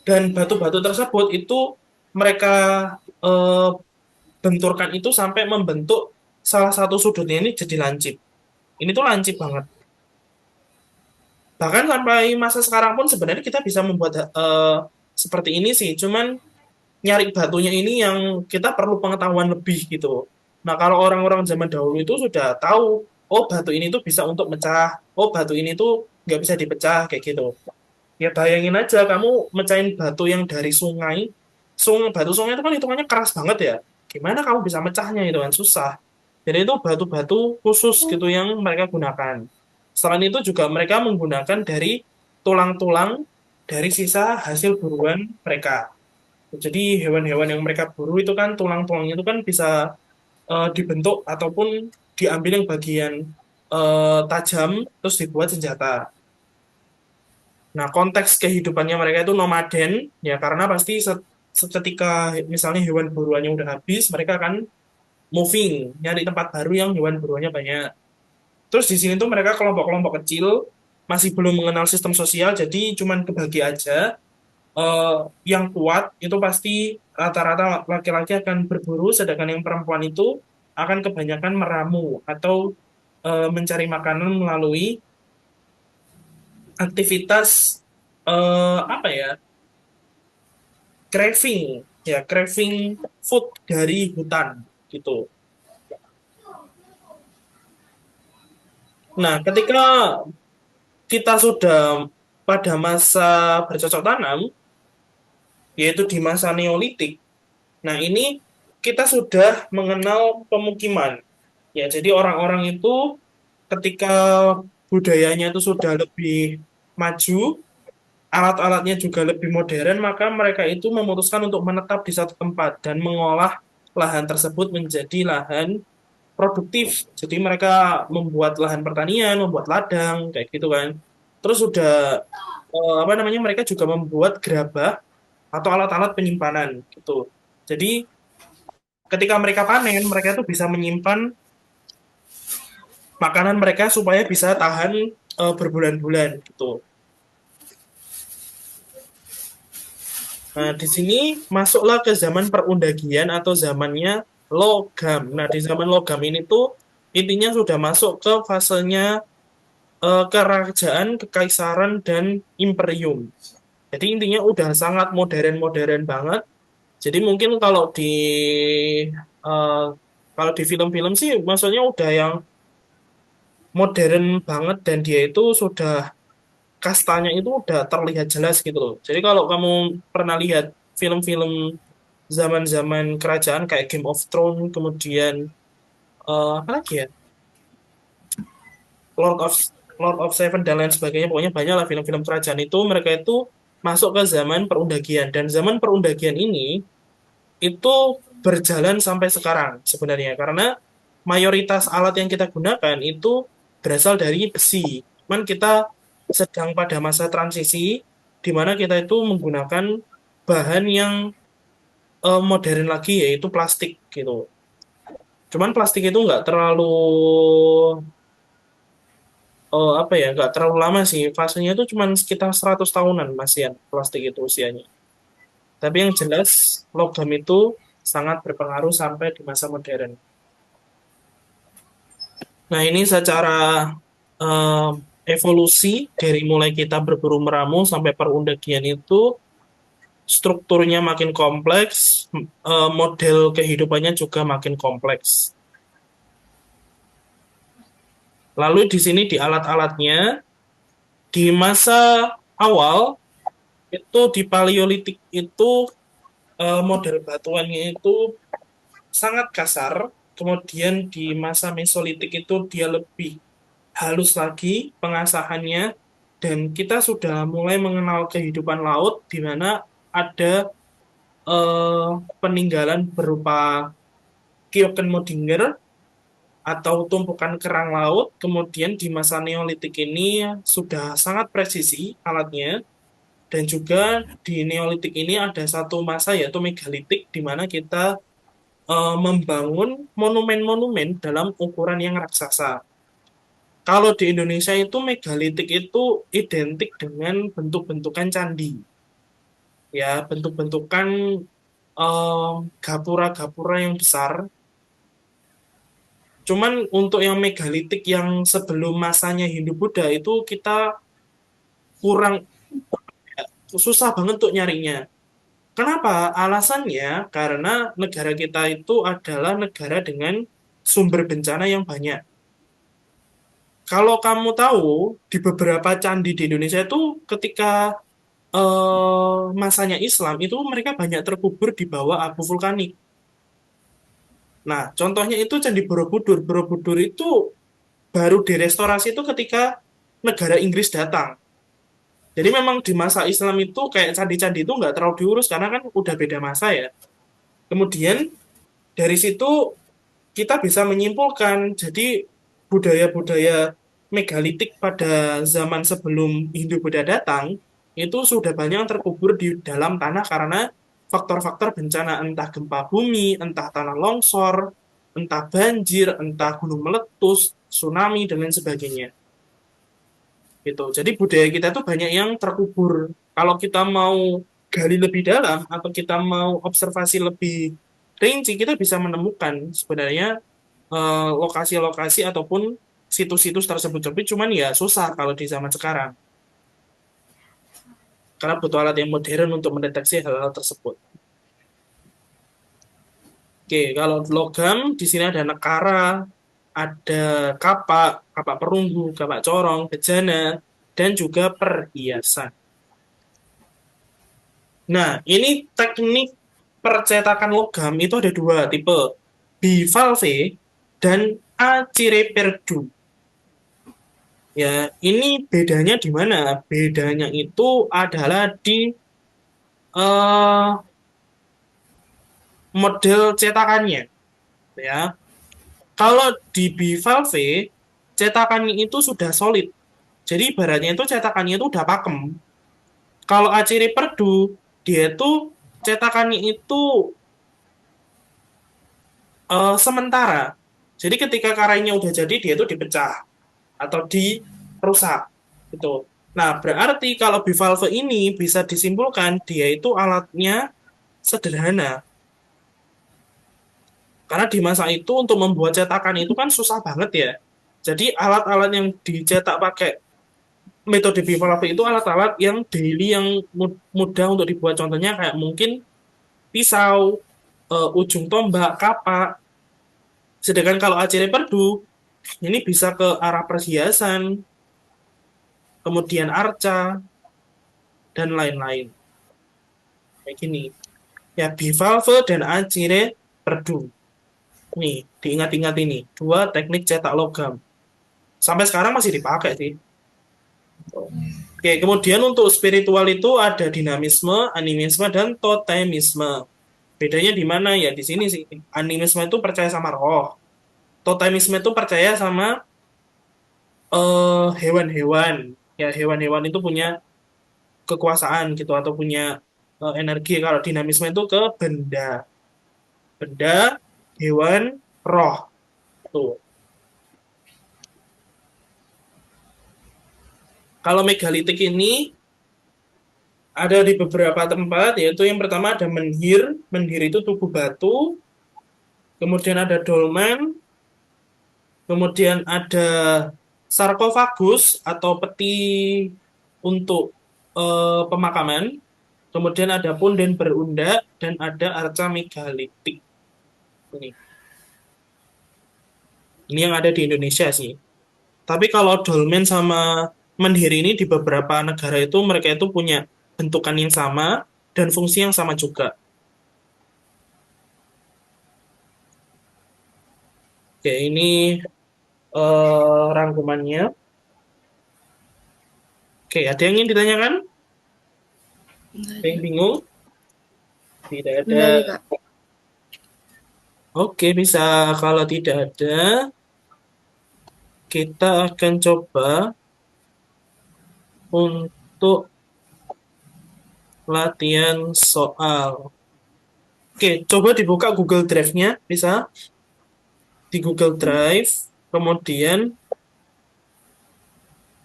Speaker 1: Dan batu-batu tersebut itu mereka eh, benturkan itu sampai membentuk salah satu sudutnya ini jadi lancip. Ini tuh lancip banget. Bahkan sampai masa sekarang pun sebenarnya kita bisa membuat seperti ini sih. Cuman nyari batunya ini yang kita perlu pengetahuan lebih gitu. Nah, kalau orang-orang zaman dahulu itu sudah tahu, oh batu ini tuh bisa untuk mecah, oh batu ini tuh nggak bisa dipecah kayak gitu. Ya bayangin aja kamu mecahin batu yang dari sungai, batu sungai itu kan hitungannya keras banget ya. Gimana kamu bisa mecahnya itu kan susah. Jadi itu batu-batu khusus gitu yang mereka gunakan. Selain itu juga mereka menggunakan dari tulang-tulang dari sisa hasil buruan mereka. Jadi hewan-hewan yang mereka buru itu kan tulang-tulangnya itu kan bisa dibentuk ataupun diambil yang bagian tajam terus dibuat senjata. Nah, konteks kehidupannya mereka itu nomaden ya karena pasti seketika misalnya hewan buruannya udah habis, mereka akan moving, nyari tempat baru yang hewan buruannya banyak. Terus di sini tuh mereka kelompok-kelompok kecil masih belum mengenal sistem sosial, jadi cuman kebagi aja. eh, yang kuat itu pasti rata-rata laki-laki akan berburu, sedangkan yang perempuan itu akan kebanyakan meramu atau mencari makanan melalui aktivitas apa ya, craving, ya craving food dari hutan gitu. Nah, ketika kita sudah pada masa bercocok tanam, yaitu di masa Neolitik. Nah, ini kita sudah mengenal pemukiman. Ya, jadi orang-orang itu ketika budayanya itu sudah lebih maju, alat-alatnya juga lebih modern, maka mereka itu memutuskan untuk menetap di satu tempat dan mengolah lahan tersebut menjadi lahan produktif. Jadi mereka membuat lahan pertanian, membuat ladang, kayak gitu kan. Terus sudah apa namanya, mereka juga membuat gerabah atau alat-alat penyimpanan gitu. Jadi ketika mereka panen, mereka itu bisa menyimpan makanan mereka supaya bisa tahan berbulan-bulan gitu. Nah, di sini masuklah ke zaman perundagian atau zamannya logam. Nah, di zaman logam ini tuh intinya sudah masuk ke fasenya kerajaan, kekaisaran, dan imperium. Jadi intinya udah sangat modern-modern banget. Jadi mungkin eh, kalau di film-film sih maksudnya udah yang modern banget dan dia itu sudah kastanya itu udah terlihat jelas gitu loh. Jadi kalau kamu pernah lihat film-film zaman-zaman kerajaan kayak Game of Thrones, kemudian apa lagi ya? Lord of Lord of Seven dan lain sebagainya, pokoknya banyak lah film-film kerajaan itu mereka itu masuk ke zaman perundagian dan zaman perundagian ini itu berjalan sampai sekarang sebenarnya karena mayoritas alat yang kita gunakan itu berasal dari besi. Cuman kita sedang pada masa transisi di mana kita itu menggunakan bahan yang modern lagi yaitu plastik gitu. Cuman plastik itu nggak terlalu apa ya, nggak terlalu lama sih. Fasenya itu cuma sekitar 100 tahunan masihan plastik itu usianya. Tapi yang jelas logam itu sangat berpengaruh sampai di masa modern. Nah, ini secara eh, evolusi dari mulai kita berburu meramu sampai perundagian itu strukturnya makin kompleks, model kehidupannya juga makin kompleks. Lalu di sini di alat-alatnya, di masa awal itu di Paleolitik itu model batuannya itu sangat kasar. Kemudian di masa Mesolitik itu dia lebih halus lagi pengasahannya dan kita sudah mulai mengenal kehidupan laut di mana ada peninggalan berupa Keukenmodinger atau tumpukan kerang laut. Kemudian di masa Neolitik ini sudah sangat presisi alatnya dan juga di Neolitik ini ada satu masa yaitu megalitik di mana kita membangun monumen-monumen dalam ukuran yang raksasa. Kalau di Indonesia itu megalitik itu identik dengan bentuk-bentukan candi, ya bentuk-bentukan gapura-gapura yang besar. Cuman untuk yang megalitik yang sebelum masanya Hindu-Buddha itu kita kurang, susah banget untuk nyarinya. Kenapa? Alasannya karena negara kita itu adalah negara dengan sumber bencana yang banyak. Kalau kamu tahu, di beberapa candi di Indonesia itu ketika masanya Islam itu mereka banyak terkubur di bawah abu vulkanik. Nah, contohnya itu Candi Borobudur. Borobudur itu baru direstorasi itu ketika negara Inggris datang. Jadi memang di masa Islam itu kayak candi-candi itu nggak terlalu diurus karena kan udah beda masa ya. Kemudian dari situ kita bisa menyimpulkan, jadi budaya-budaya megalitik pada zaman sebelum Hindu-Buddha datang itu sudah banyak yang terkubur di dalam tanah karena faktor-faktor bencana, entah gempa bumi, entah tanah longsor, entah banjir, entah gunung meletus, tsunami, dan lain sebagainya. Gitu. Jadi budaya kita itu banyak yang terkubur. Kalau kita mau gali lebih dalam atau kita mau observasi lebih rinci, kita bisa menemukan sebenarnya lokasi-lokasi ataupun situs-situs tersebut. Tapi cuman ya susah kalau di zaman sekarang. Karena butuh alat yang modern untuk mendeteksi hal-hal tersebut. Oke, kalau logam di sini ada nekara, ada kapak, kapak perunggu, kapak corong, bejana, dan juga perhiasan. Nah, ini teknik percetakan logam itu ada dua tipe, bivalve dan acireperdu. Ya, ini bedanya di mana? Bedanya itu adalah di eh, model cetakannya, ya. Kalau di bivalve, cetakannya itu sudah solid. Jadi ibaratnya itu cetakannya itu udah pakem. Kalau acireperdu, dia itu cetakannya itu sementara. Jadi ketika karetnya udah jadi, dia itu dipecah atau dirusak gitu. Nah, berarti kalau bivalve ini bisa disimpulkan dia itu alatnya sederhana. Karena di masa itu untuk membuat cetakan itu kan susah banget ya. Jadi alat-alat yang dicetak pakai metode bivalve itu alat-alat yang daily yang mudah untuk dibuat. Contohnya kayak mungkin pisau, ujung tombak, kapak. Sedangkan kalau acinya perdu, ini bisa ke arah perhiasan, kemudian arca, dan lain-lain. Kayak gini. Ya, bivalve dan acire perdu. Nih, diingat-ingat ini. Dua teknik cetak logam. Sampai sekarang masih dipakai sih. Oke, kemudian untuk spiritual itu ada dinamisme, animisme, dan totemisme. Bedanya di mana ya? Di sini sih. Animisme itu percaya sama roh. Totemisme itu percaya sama hewan-hewan. Ya, hewan-hewan itu punya kekuasaan gitu atau punya energi. Kalau dinamisme itu ke benda. Benda, hewan, roh. Tuh. Kalau megalitik ini ada di beberapa tempat, yaitu yang pertama ada menhir. Menhir itu tugu batu. Kemudian ada dolmen. Kemudian ada sarkofagus atau peti untuk pemakaman. Kemudian ada punden berundak dan ada arca megalitik. Ini. Ini yang ada di Indonesia sih. Tapi kalau dolmen sama mandiri ini di beberapa negara itu mereka itu punya bentukan yang sama dan fungsi yang sama juga. Oke, ini rangkumannya. Oke, ada yang ingin ditanyakan? Ada yang bingung? Tidak ada.
Speaker 2: Enggak sih, Kak.
Speaker 1: Oke, bisa. Kalau tidak ada, kita akan coba untuk latihan soal. Oke, coba dibuka Google Drive-nya, bisa di Google Drive, kemudian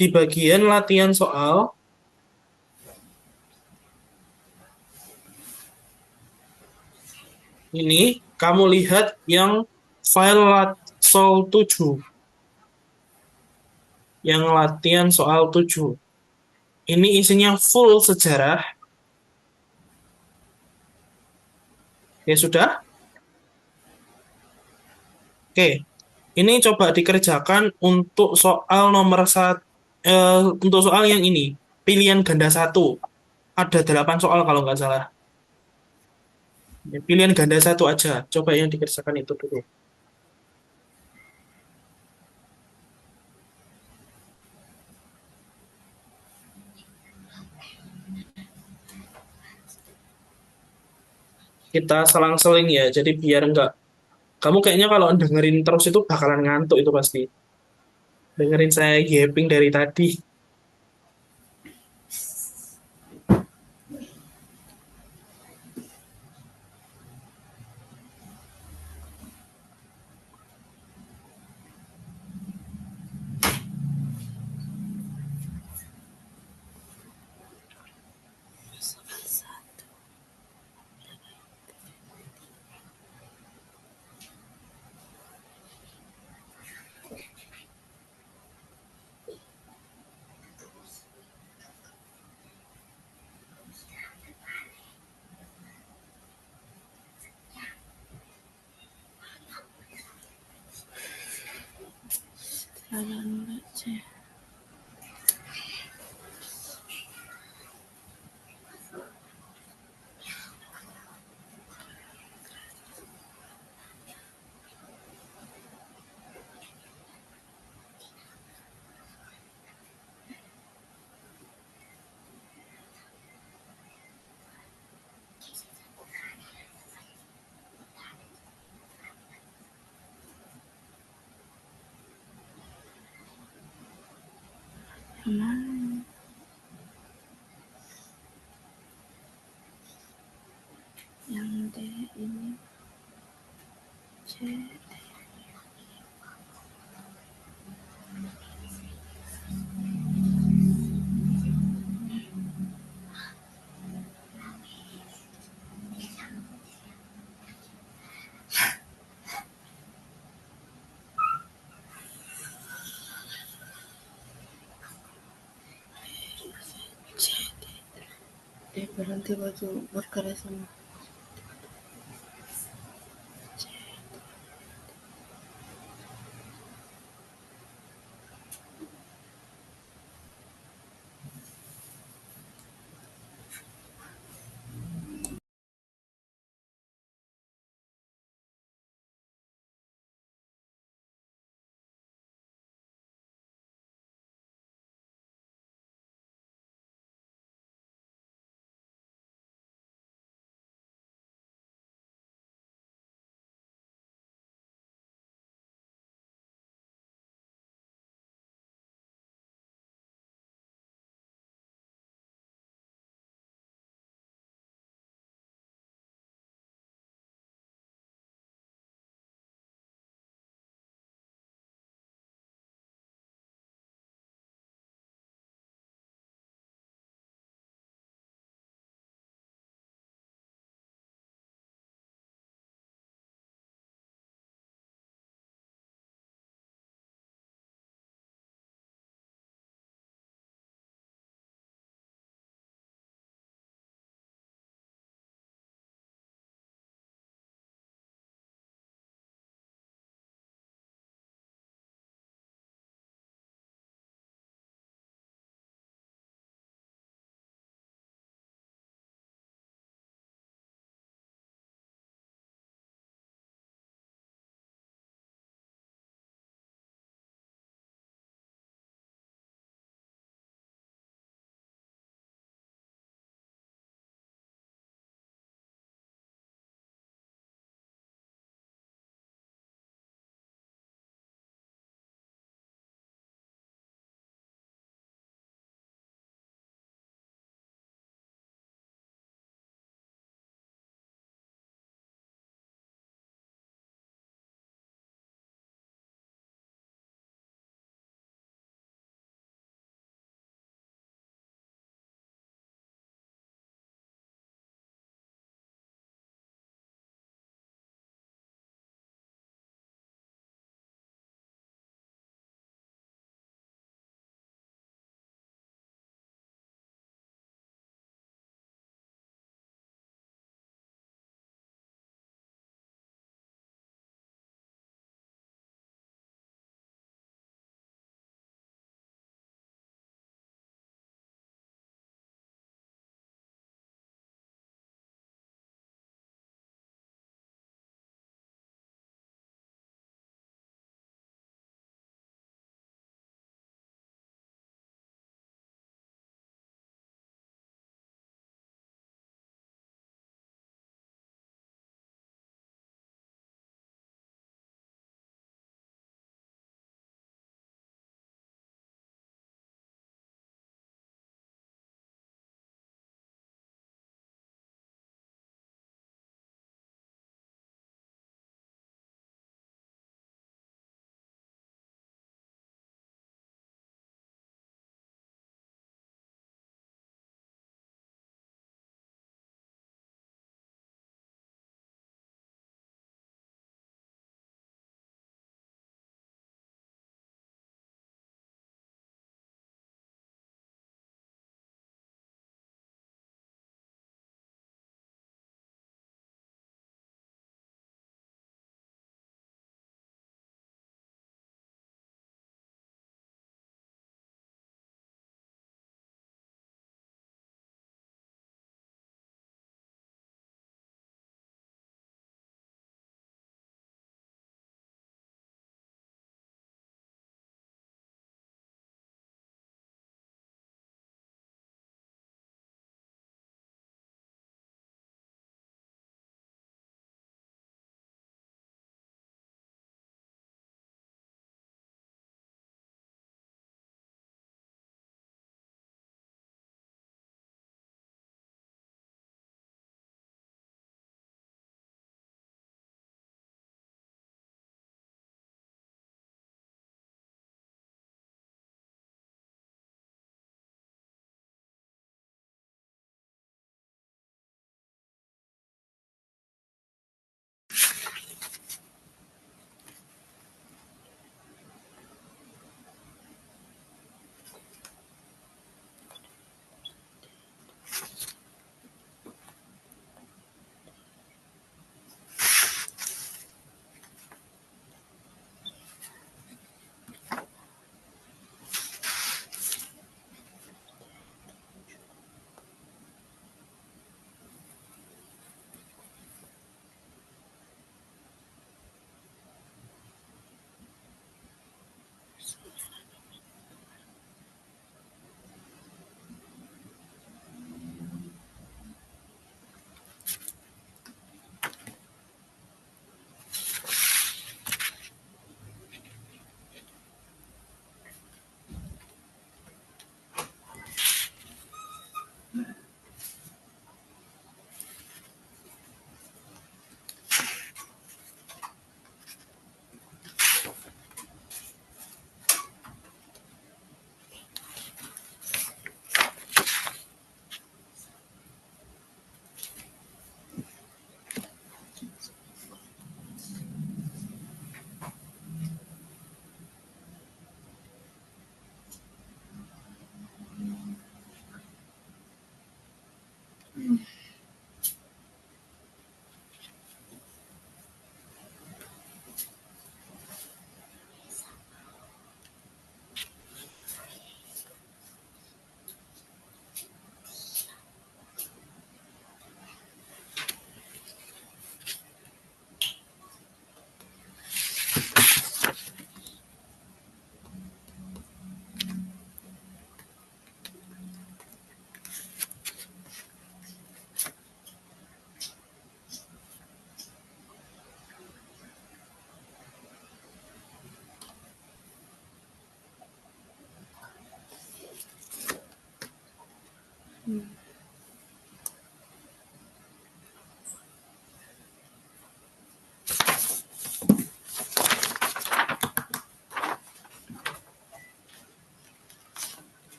Speaker 1: di bagian latihan soal, ini kamu lihat yang file soal 7, yang latihan soal 7. Ini isinya full sejarah. Ya sudah. Oke, ini coba dikerjakan untuk soal nomor satu, untuk soal yang ini, pilihan ganda satu. Ada 8 soal kalau nggak salah. Ya, pilihan ganda satu aja. Coba yang dikerjakan itu dulu. Kita selang-seling ya, jadi biar nggak. Kamu kayaknya kalau dengerin terus itu bakalan ngantuk itu pasti. Dengerin saya yapping dari tadi.
Speaker 2: Lalu C. Yang mana? Yang D ini C. Berhenti baju berkarya sama.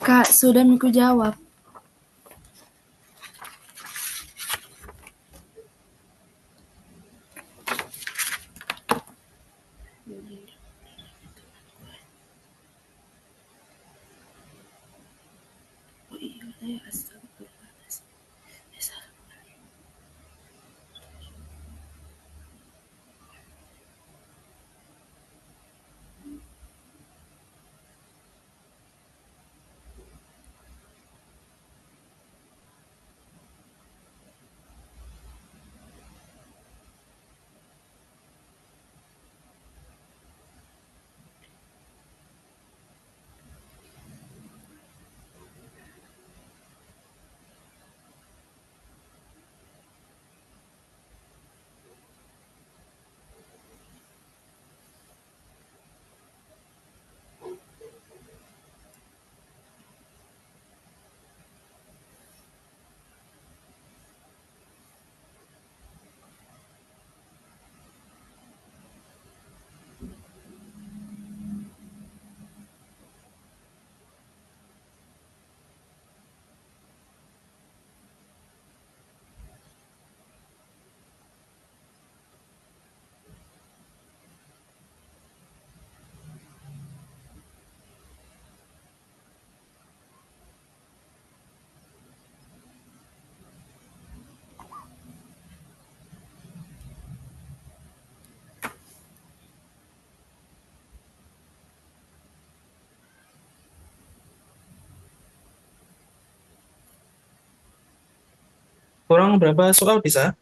Speaker 2: Kak, sudah miku jawab.
Speaker 1: Kurang berapa soal bisa?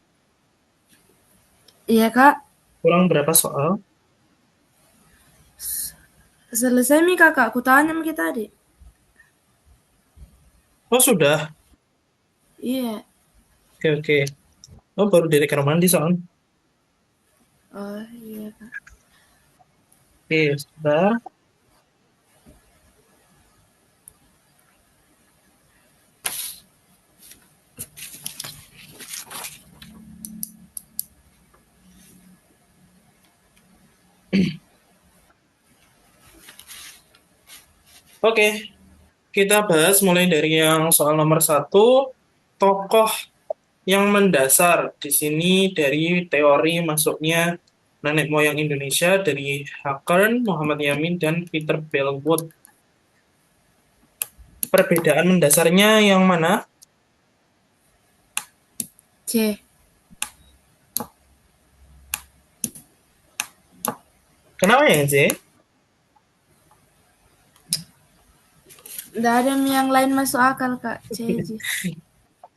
Speaker 2: Iya, Kak.
Speaker 1: Kurang berapa soal?
Speaker 2: Selesai mi kakak, aku tanya sama kita tadi.
Speaker 1: Oh sudah.
Speaker 2: Iya.
Speaker 1: Oke oke. Oh baru dari rekaman di soal.
Speaker 2: Oh, iya, Kak.
Speaker 1: Oke sudah. Oke, kita bahas mulai dari yang soal nomor satu. Tokoh yang mendasar di sini dari teori masuknya nenek moyang Indonesia dari Hackern, Muhammad Yamin, dan Peter Bellwood. Perbedaan mendasarnya yang mana?
Speaker 2: C.
Speaker 1: Kenapa yang C?
Speaker 2: Nggak ada yang lain masuk akal, Kak. C aja.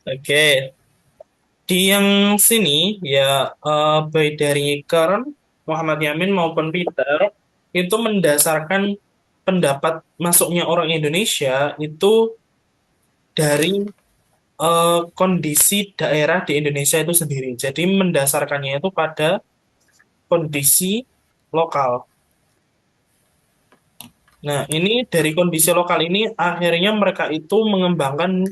Speaker 1: Oke, di yang sini ya baik dari Kern, Muhammad Yamin maupun Peter itu mendasarkan pendapat masuknya orang Indonesia itu dari kondisi daerah di Indonesia itu sendiri. Jadi mendasarkannya itu pada kondisi lokal. Nah, ini dari kondisi lokal ini akhirnya mereka itu mengembangkan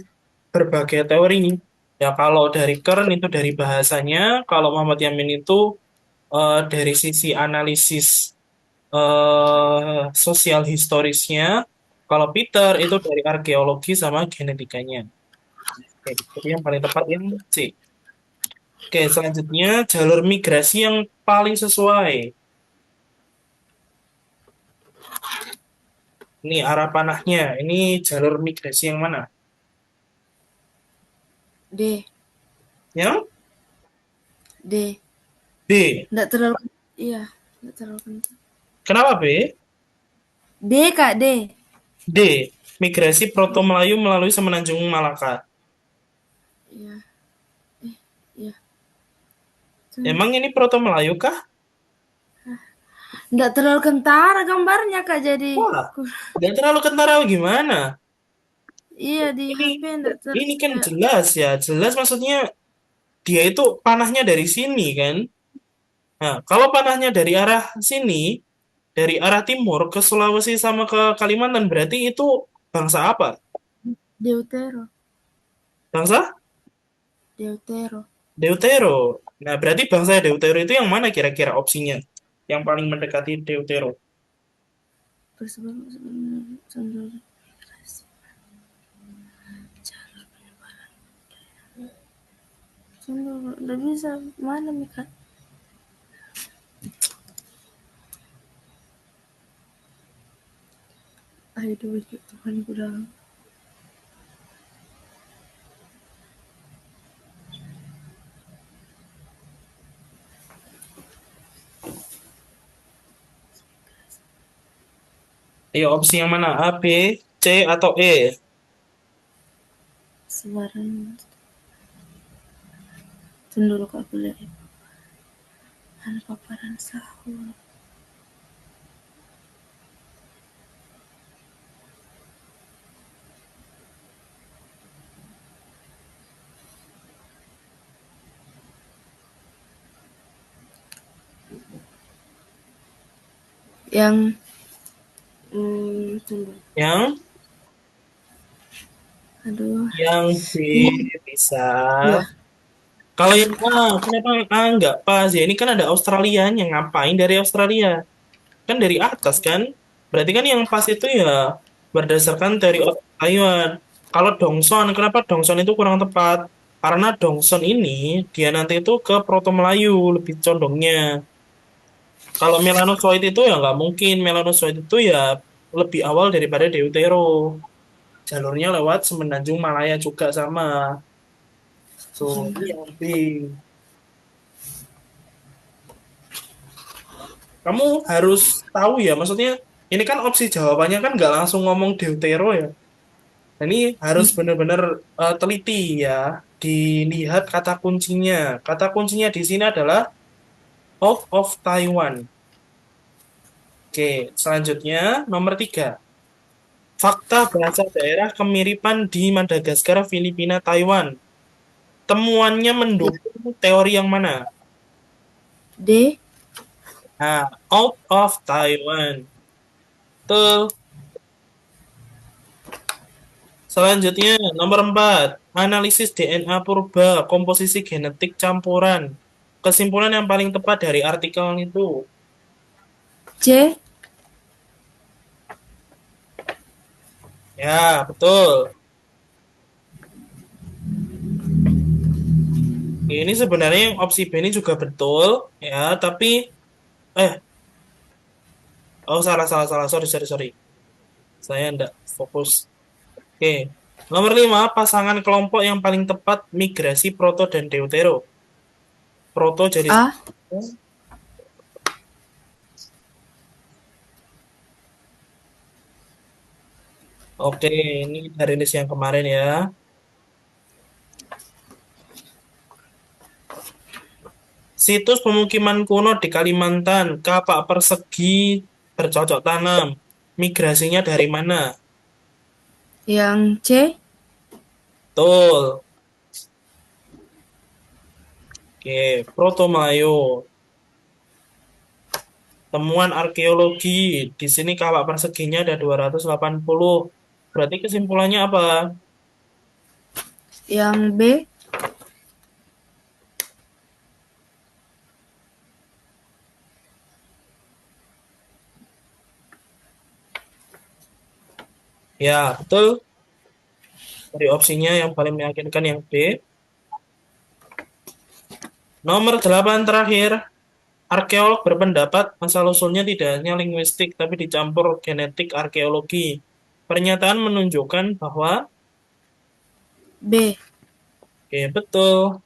Speaker 1: berbagai teori. Ya, kalau dari Kern itu dari bahasanya, kalau Muhammad Yamin itu dari sisi analisis sosial historisnya, kalau Peter itu dari arkeologi sama genetikanya. Oke, jadi yang paling tepat yang C. Oke, selanjutnya jalur migrasi yang paling sesuai. Ini arah panahnya. Ini jalur migrasi yang mana?
Speaker 2: D.
Speaker 1: Yang
Speaker 2: D.
Speaker 1: B.
Speaker 2: Nggak terlalu, iya, nggak terlalu penting.
Speaker 1: Kenapa B?
Speaker 2: D, Kak, D.
Speaker 1: D. Migrasi Proto-Melayu melalui Semenanjung Malaka.
Speaker 2: Iya, iya.
Speaker 1: Emang ini Proto-Melayu kah?
Speaker 2: Nggak terlalu kentara gambarnya, Kak, jadi.
Speaker 1: Wah, nggak terlalu kentara gimana?
Speaker 2: Iya, di
Speaker 1: Ini
Speaker 2: HP nggak
Speaker 1: ini
Speaker 2: terlalu
Speaker 1: kan
Speaker 2: kayak.
Speaker 1: jelas ya. Jelas maksudnya dia itu panahnya dari sini kan. Nah, kalau panahnya dari arah sini, dari arah timur ke Sulawesi sama ke Kalimantan, berarti itu bangsa apa?
Speaker 2: Deutero.
Speaker 1: Bangsa
Speaker 2: Deutero.
Speaker 1: Deutero. Nah, berarti bangsa Deutero itu yang mana kira-kira opsinya? Yang paling mendekati Deutero.
Speaker 2: Udah bisa mana Mika? Aduh, Tuhan udah.
Speaker 1: Ayo, opsi yang mana? A, B, C, atau E?
Speaker 2: Sebaran. Tunggu dulu aku lihat. Ada paparan sahur. Yang tunggu.
Speaker 1: Yang
Speaker 2: Aduh.
Speaker 1: yang B bisa.
Speaker 2: Ya.
Speaker 1: Kalau yang A, kenapa yang A nggak pas? Ya ini kan ada Australia, yang ngapain dari Australia? Kan dari atas kan? Berarti kan yang pas itu ya berdasarkan teori Taiwan. Kalau Dongson, kenapa Dongson itu kurang tepat? Karena Dongson ini dia nanti itu ke Proto Melayu lebih condongnya. Kalau Melanosoid itu ya nggak mungkin. Melanosoid itu ya lebih awal daripada Deutero. Jalurnya lewat Semenanjung Malaya juga sama. So, ini yang B. Kamu harus tahu ya, maksudnya ini kan opsi jawabannya kan nggak langsung ngomong Deutero ya. Nah, ini harus benar-benar teliti ya, dilihat kata kuncinya. Kata kuncinya di sini adalah of Taiwan. Oke, selanjutnya nomor 3. Fakta bahasa daerah kemiripan di Madagaskar, Filipina, Taiwan. Temuannya mendukung teori yang mana?
Speaker 2: D.
Speaker 1: Nah, out of Taiwan. Betul. Selanjutnya, nomor 4. Analisis DNA purba, komposisi genetik campuran. Kesimpulan yang paling tepat dari artikel itu.
Speaker 2: C.
Speaker 1: Ya, betul. Ini sebenarnya yang opsi B ini juga betul, ya, tapi, eh, oh salah, salah, salah, sorry, sorry, sorry. Saya enggak fokus. Oke, nomor 5, pasangan kelompok yang paling tepat migrasi Proto dan Deutero. Proto jadi
Speaker 2: A.
Speaker 1: Oke, ini dari list yang kemarin ya. Situs pemukiman kuno di Kalimantan, kapak persegi bercocok tanam. Migrasinya dari mana?
Speaker 2: Yang C.
Speaker 1: Betul. Oke, Proto Melayu. Temuan arkeologi. Di sini kapak perseginya ada 280. Berarti kesimpulannya apa?
Speaker 2: Yang B.
Speaker 1: Ya, betul. Dari opsinya yang paling meyakinkan yang B. Nomor 8 terakhir. Arkeolog berpendapat asal-usulnya tidak hanya linguistik, tapi dicampur genetik arkeologi. Pernyataan menunjukkan bahwa,
Speaker 2: B.
Speaker 1: oke, betul.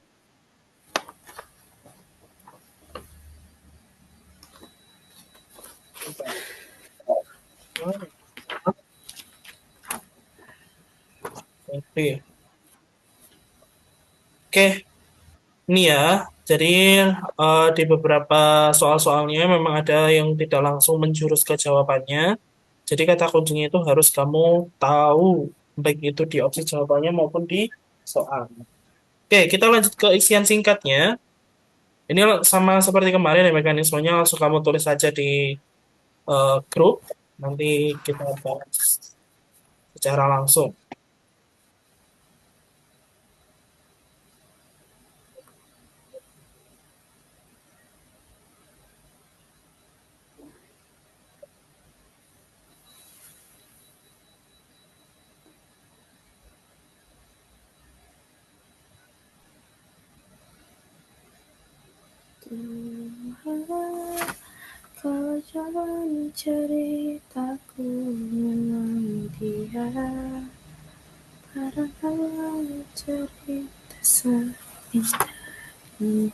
Speaker 1: Oke, oke, ini ya. Jadi di beberapa soal-soalnya memang ada yang tidak langsung menjurus ke jawabannya. Jadi kata kuncinya itu harus kamu tahu, baik itu di opsi jawabannya maupun di soal. Oke, kita lanjut ke isian singkatnya. Ini sama seperti kemarin ya mekanismenya, langsung kamu tulis aja di grup, nanti kita bahas secara langsung.
Speaker 2: Tuhan, kau jangan ceritaku mengenai dia, padahal cerita seindah ini.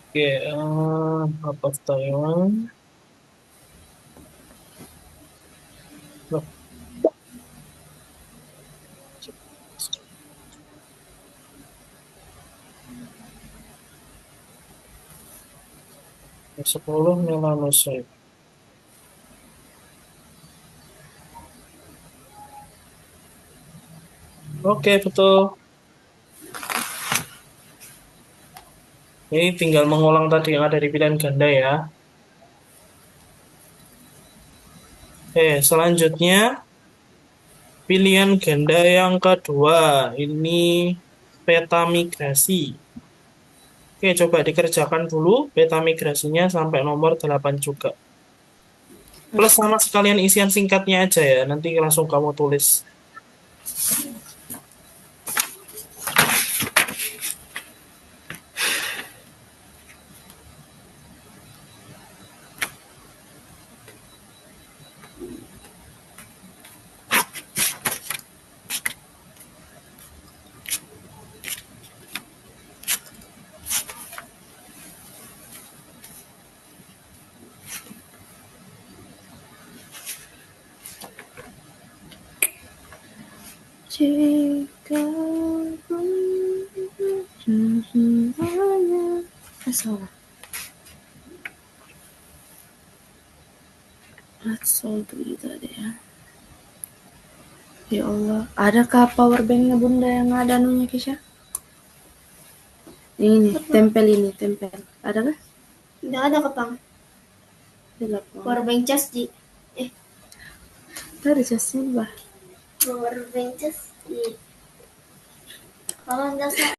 Speaker 1: Oke, Map of Taiwan. Loh, 10 melanocyte. Oke, betul. Ini tinggal mengulang tadi yang ada di pilihan ganda ya. Oke, selanjutnya pilihan ganda yang kedua. Ini peta migrasi. Oke, coba dikerjakan dulu peta migrasinya sampai nomor 8 juga. Plus sama sekalian isian singkatnya aja ya. Nanti langsung kamu tulis.
Speaker 2: Jika pun semuanya salah. Let's all do tadi ya. Ya Allah, adakah power banknya bunda yang ada anunya Kisha? Ini, tempel ini, tempel. Ada kah?
Speaker 3: Tidak ada kapang.
Speaker 2: Tidak.
Speaker 3: Power bank cas di.
Speaker 2: Tadi jasnya bah.
Speaker 3: Power bank cas di. Kalau nggak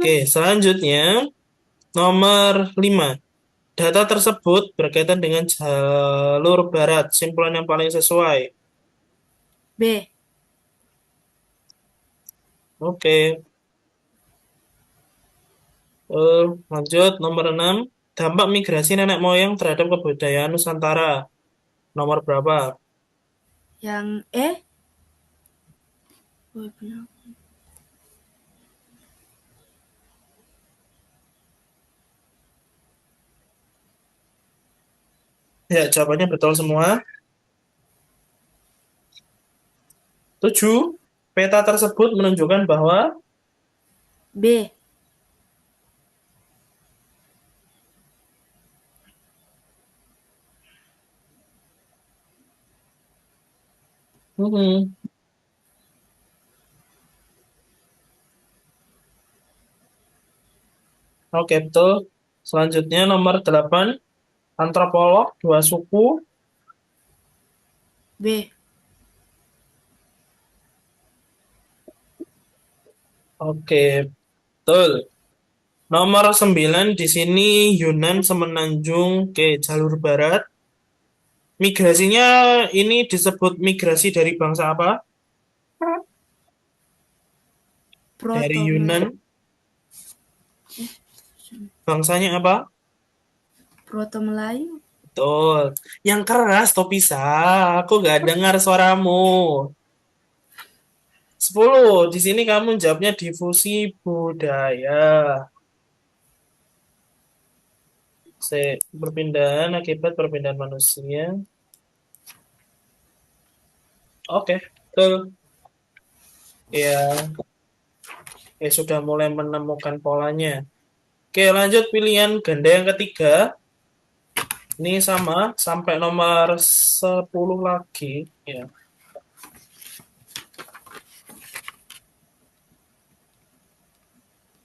Speaker 1: Oke, selanjutnya nomor 5. Data tersebut berkaitan dengan jalur barat. Simpulan yang paling sesuai.
Speaker 2: B.
Speaker 1: Oke, lanjut nomor 6. Dampak migrasi nenek moyang terhadap kebudayaan Nusantara. Nomor berapa?
Speaker 2: Yang E. Oh, benar.
Speaker 1: Ya, jawabannya betul semua. 7. Peta tersebut menunjukkan bahwa
Speaker 2: B.
Speaker 1: Hmm, oke, betul. Selanjutnya nomor 8. Antropolog dua suku.
Speaker 2: B.
Speaker 1: Oke, betul. Nomor 9 di sini Yunan Semenanjung ke jalur barat. Migrasinya ini disebut migrasi dari bangsa apa? Dari
Speaker 2: Proto
Speaker 1: Yunan.
Speaker 2: Melayu.
Speaker 1: Bangsanya apa?
Speaker 2: Proto Melayu.
Speaker 1: Betul. Yang keras, Topisa. Aku gak dengar suaramu. 10. Di sini kamu jawabnya difusi budaya. Perpindahan akibat perpindahan manusia. Oke, betul. Ya, sudah mulai menemukan polanya. Oke, lanjut pilihan ganda yang ketiga. Ini sama sampai nomor 10 lagi. Ya,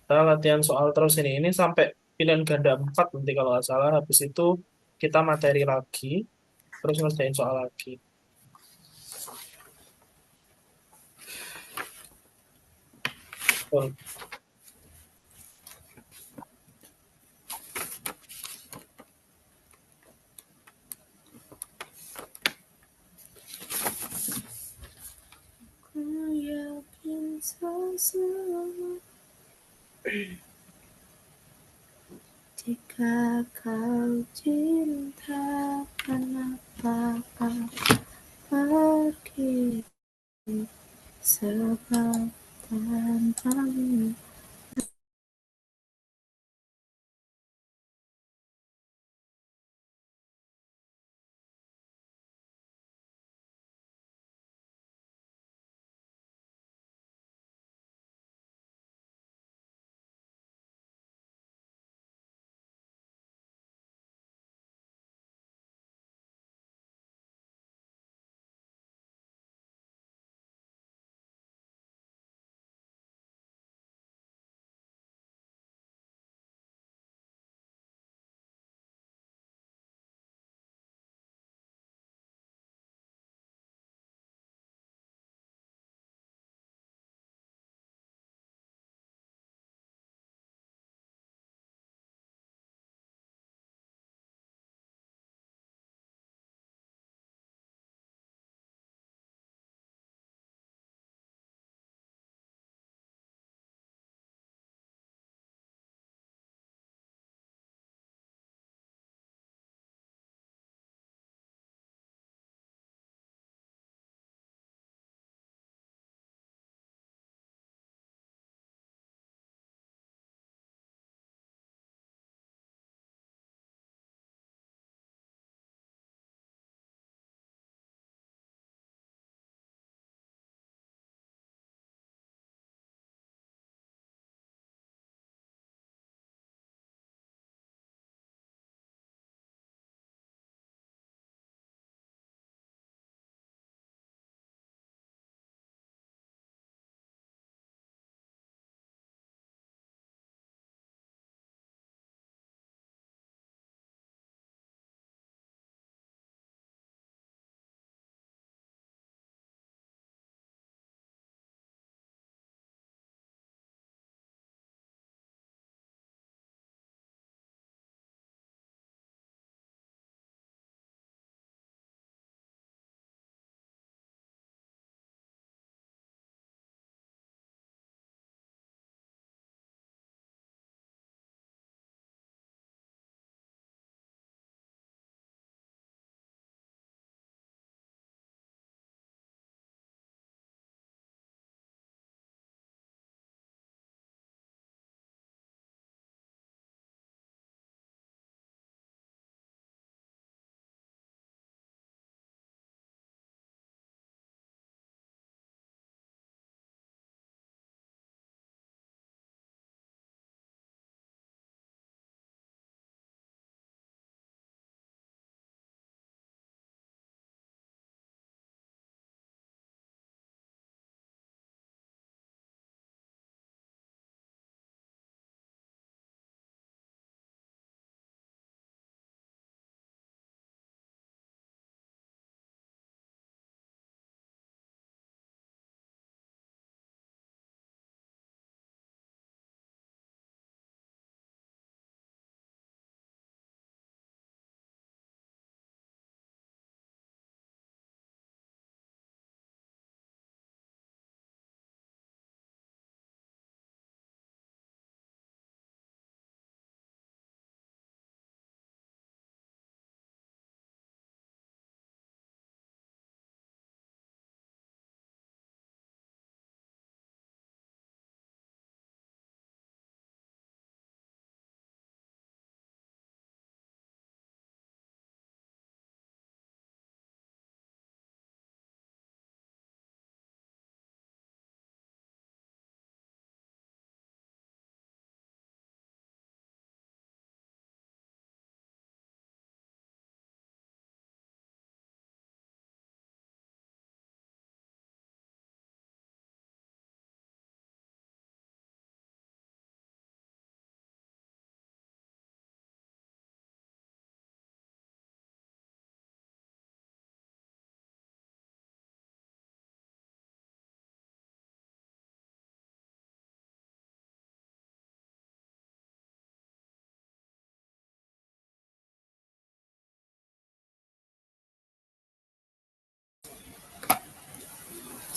Speaker 1: kita latihan soal terus ini. Ini sampai pilihan ganda 4 nanti kalau nggak salah. Habis itu kita materi lagi. Terus ngerjain soal lagi. Betul.
Speaker 2: Ku yakin sesuatu jika kau cinta, kenapa kau pergi? Sebab tanpamu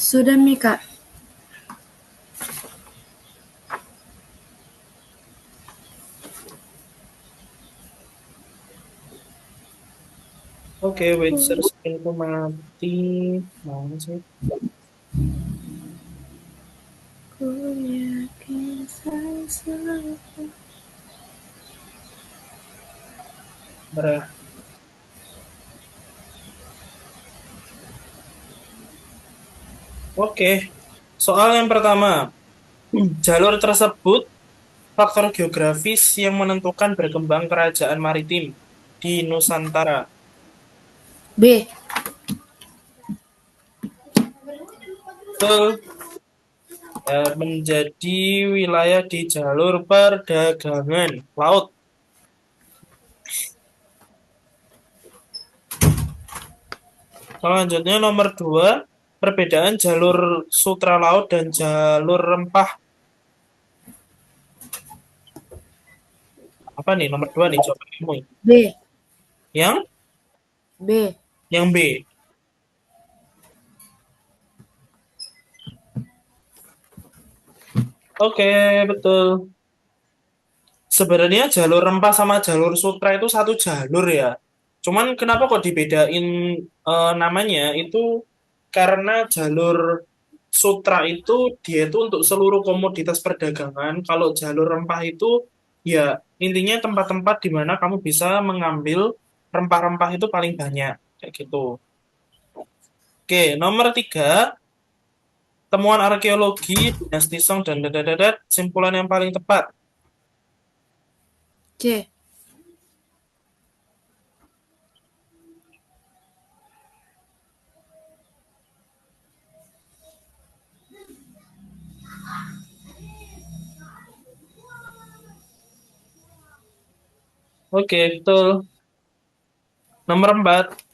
Speaker 2: Sudah Mi Kak.
Speaker 1: Oke, wait, screenku mati. Mana sih?
Speaker 2: Ku yakin saya selalu.
Speaker 1: Bentar ya. Oke, soal yang pertama. Jalur tersebut faktor geografis yang menentukan berkembang kerajaan maritim di Nusantara.
Speaker 2: B.
Speaker 1: Betul. Menjadi wilayah di jalur perdagangan laut. Selanjutnya nomor 2, perbedaan jalur sutra laut dan jalur rempah. Apa nih nomor 2 nih, coba kamu.
Speaker 2: B.
Speaker 1: Yang
Speaker 2: B.
Speaker 1: B. Oke, betul. Sebenarnya jalur rempah sama jalur sutra itu satu jalur ya. Cuman kenapa kok dibedain namanya itu karena jalur sutra itu dia itu untuk seluruh komoditas perdagangan. Kalau jalur rempah itu ya intinya tempat-tempat di mana kamu bisa mengambil rempah-rempah itu paling banyak kayak gitu. Oke, nomor 3, temuan arkeologi dinasti Song dan dadadadat, simpulan yang paling tepat.
Speaker 2: C.
Speaker 1: Oke, betul. Nomor 4,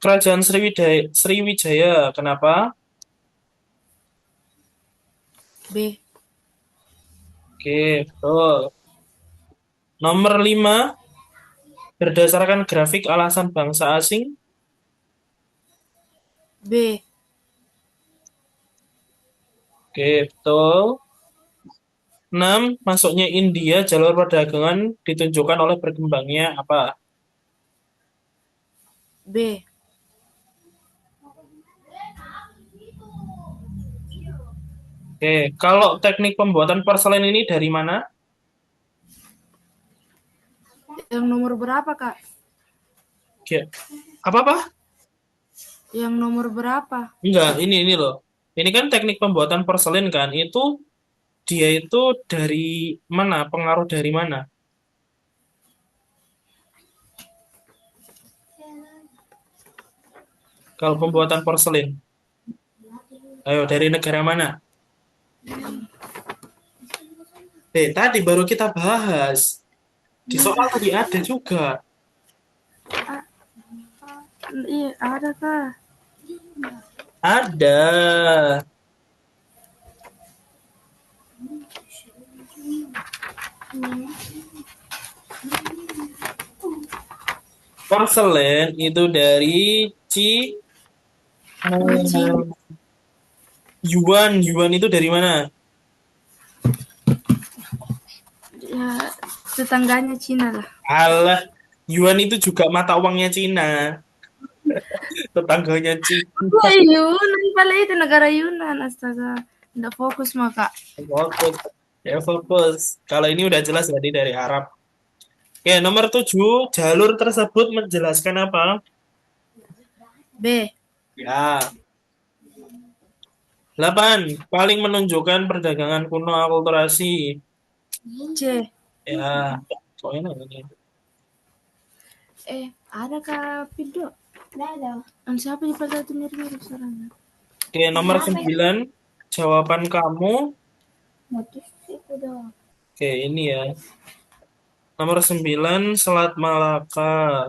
Speaker 1: Kerajaan Sriwijaya. Kenapa?
Speaker 2: B.
Speaker 1: Oke, betul. Nomor 5, berdasarkan grafik alasan bangsa asing.
Speaker 2: B.
Speaker 1: Oke, betul. 6, masuknya India jalur perdagangan ditunjukkan oleh berkembangnya apa?
Speaker 2: B.
Speaker 1: Oke, kalau teknik pembuatan porselen ini dari mana?
Speaker 2: Yang nomor berapa Kak?
Speaker 1: Oke, apa-apa?
Speaker 2: Yang nomor berapa?
Speaker 1: Enggak, ini loh. Ini kan teknik pembuatan porselen kan, itu dia itu dari mana? Pengaruh dari mana? Kalau pembuatan porselen. Ayo, dari negara mana? Tadi baru kita bahas. Di soal tadi ada juga.
Speaker 2: Iya, ada Kak.
Speaker 1: Ada. Porselen itu dari
Speaker 2: Cina.
Speaker 1: Yuan. Yuan itu dari mana?
Speaker 2: Ya, tetangganya Cina lah.
Speaker 1: Alah, Yuan itu juga mata uangnya Cina. Tetangganya Cina.
Speaker 2: Oh, Yunan, pala itu negara Yunan. Astaga, tidak fokus mah Kak.
Speaker 1: Fokus. Ya fokus. Kalau ini udah jelas tadi dari Arab. Oke, nomor 7, jalur tersebut menjelaskan apa?
Speaker 2: B.
Speaker 1: Ya. 8, paling menunjukkan perdagangan kuno akulturasi.
Speaker 2: C.
Speaker 1: Ya, kok enak ini.
Speaker 2: Ada Kak Pido.
Speaker 3: Nggak ada.
Speaker 2: Siapa di pada itu mirip-mirip suaranya?
Speaker 1: Oke, nomor 9, jawaban kamu.
Speaker 3: Motif itu doang.
Speaker 1: Oke, ini ya. Nomor 9, Selat Malaka.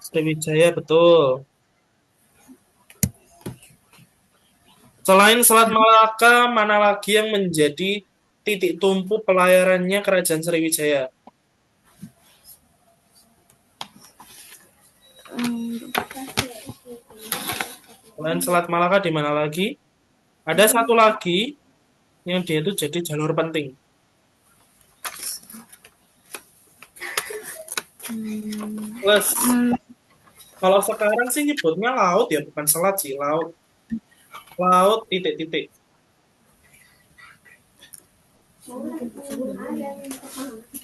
Speaker 1: Sriwijaya, betul. Selain Selat Malaka, mana lagi yang menjadi titik tumpu pelayarannya Kerajaan Sriwijaya? Selain Selat Malaka di mana lagi? Ada satu lagi yang dia itu jadi jalur penting. Plus,
Speaker 2: Hmm,
Speaker 1: kalau sekarang sih nyebutnya laut ya, bukan selat sih, laut. Laut titik-titik.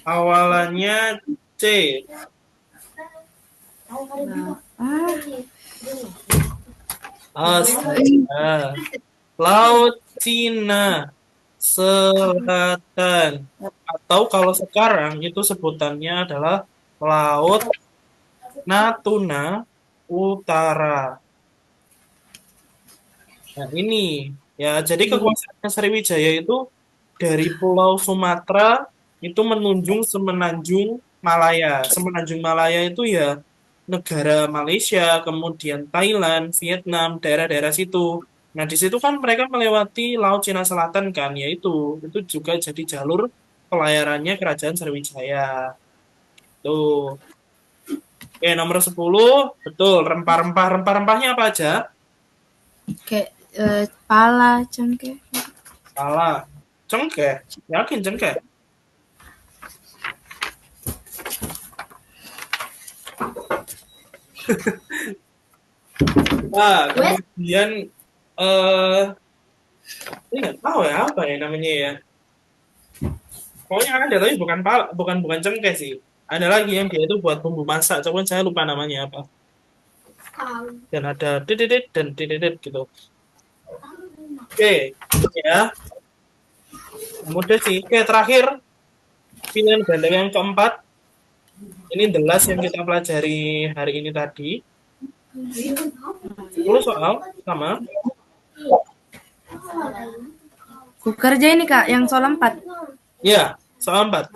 Speaker 1: Awalannya C.
Speaker 2: ah,
Speaker 1: Astaga. Laut Cina Selatan. Atau kalau sekarang itu sebutannya adalah Laut Natuna Utara. Nah, ini ya, jadi kekuasaannya Sriwijaya itu dari Pulau Sumatera itu menunjung Semenanjung Malaya. Semenanjung Malaya itu ya negara Malaysia, kemudian Thailand, Vietnam, daerah-daerah situ. Nah, di situ kan mereka melewati Laut Cina Selatan kan, itu juga jadi jalur pelayarannya Kerajaan Sriwijaya. Tuh. Oke, nomor 10 betul, rempah-rempah. Rempah-rempahnya apa aja?
Speaker 2: kayak pala, cengkeh.
Speaker 1: Salah. Cengkeh. Yakin cengkeh? Nah, kemudian ini nggak tahu ya apa ya namanya ya. Pokoknya ada tapi bukan bukan cengkeh sih. Ada lagi yang dia itu buat bumbu masak, coba saya lupa namanya apa. Dan ada didit dan didit gitu. Oke, ya. Mudah sih. Oke, terakhir pilihan ganda yang keempat. Ini the last yang kita pelajari hari ini tadi. 10 soal sama.
Speaker 2: Ku kerja ini Kak, yang soal 4.
Speaker 1: Ya, soal 4.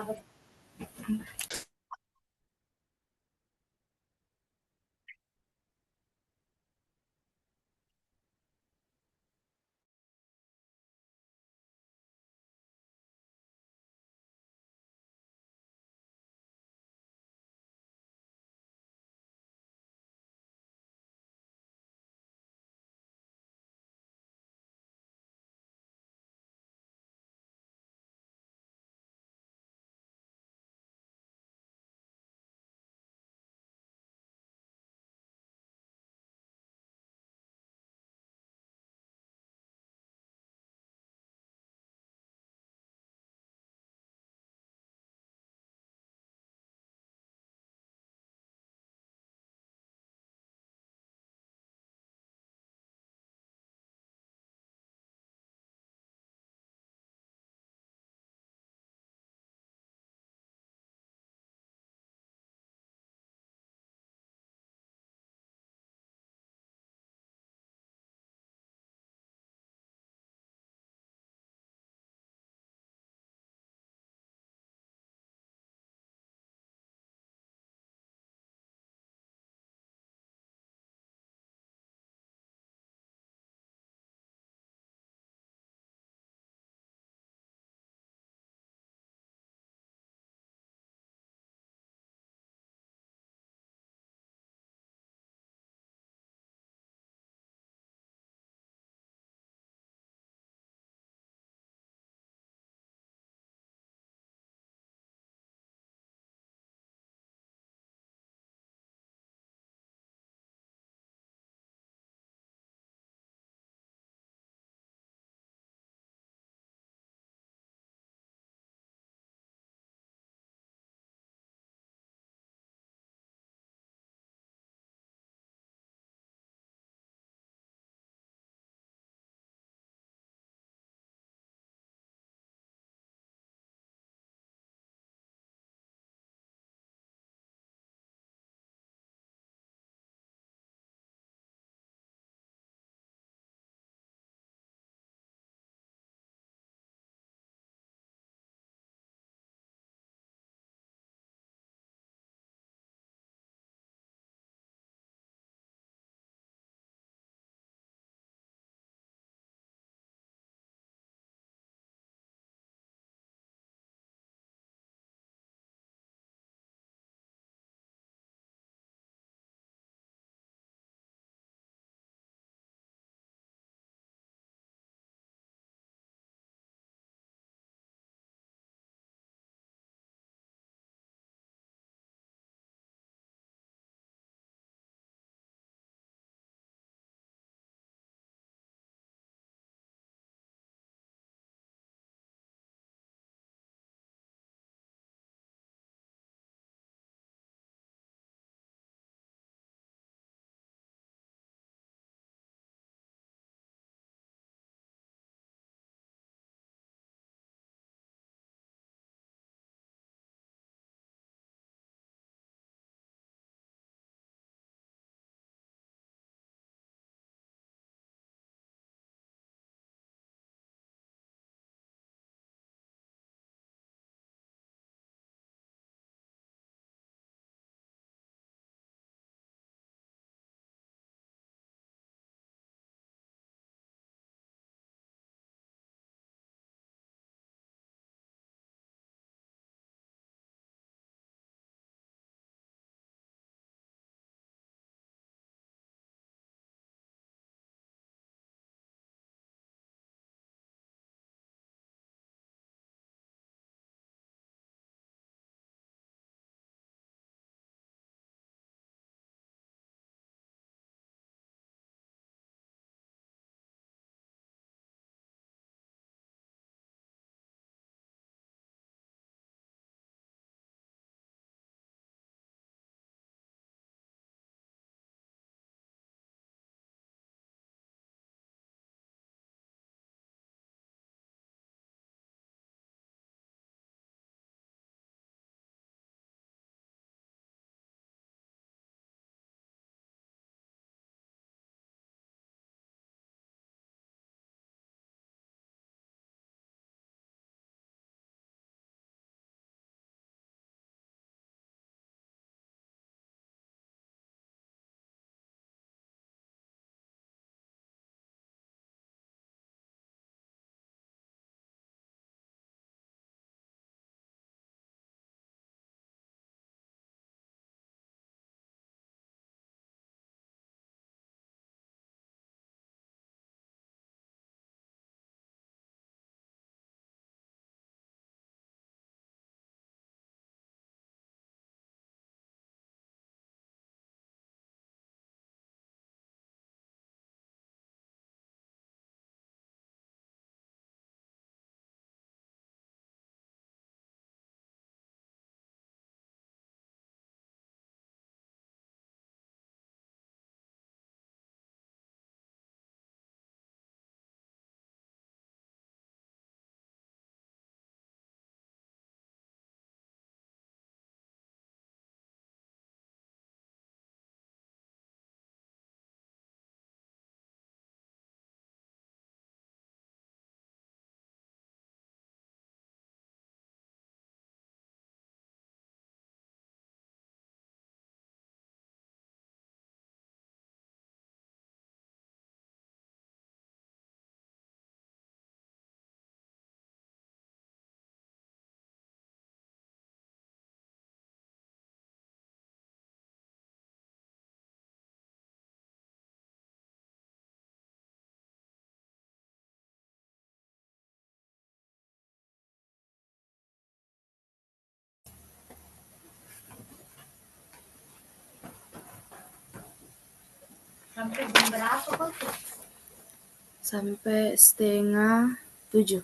Speaker 2: Sampai 6:30.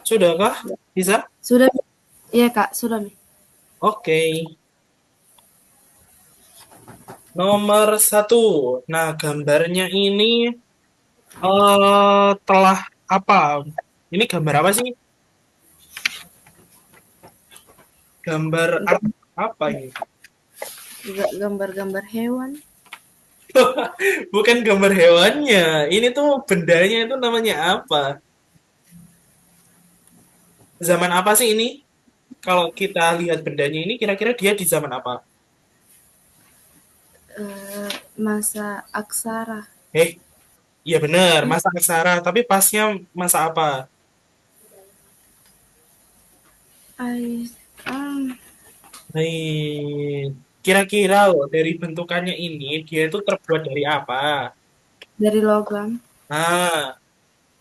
Speaker 1: Sudahkah? Bisa?
Speaker 2: Sudah? Iya Kak, sudah Mi.
Speaker 1: Oke. Nomor 1. Nah, gambarnya ini telah apa? Ini gambar apa sih? Gambar apa ini?
Speaker 2: Juga gambar-gambar hewan.
Speaker 1: Bukan gambar hewannya. Ini tuh bendanya itu namanya apa? Zaman apa sih ini? Kalau kita lihat bendanya ini, kira-kira dia di zaman apa?
Speaker 2: Masa aksara.
Speaker 1: Iya benar, masa aksara. Tapi pasnya masa apa? Kira-kira loh, dari bentukannya ini, dia itu terbuat dari apa?
Speaker 2: Dari logam.
Speaker 1: Nah,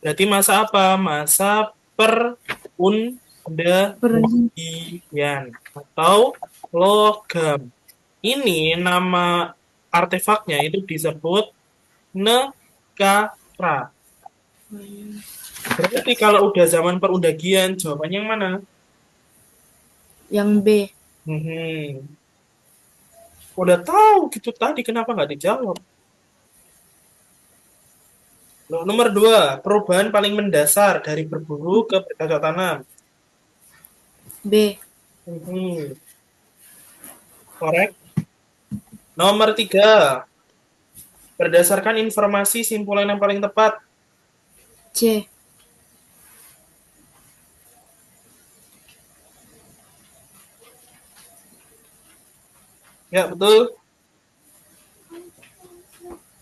Speaker 1: berarti masa apa? Masa perundagian atau logam. Ini nama artefaknya itu disebut nekara. Berarti kalau udah zaman perundagian, jawabannya yang mana?
Speaker 2: Yang B.
Speaker 1: Udah tahu gitu tadi, kenapa nggak dijawab? Nomor 2, perubahan paling mendasar dari berburu ke bercocok tanam.
Speaker 2: B.
Speaker 1: Korek. Nomor 3, berdasarkan informasi simpulan yang paling tepat.
Speaker 2: C.
Speaker 1: Ya, betul.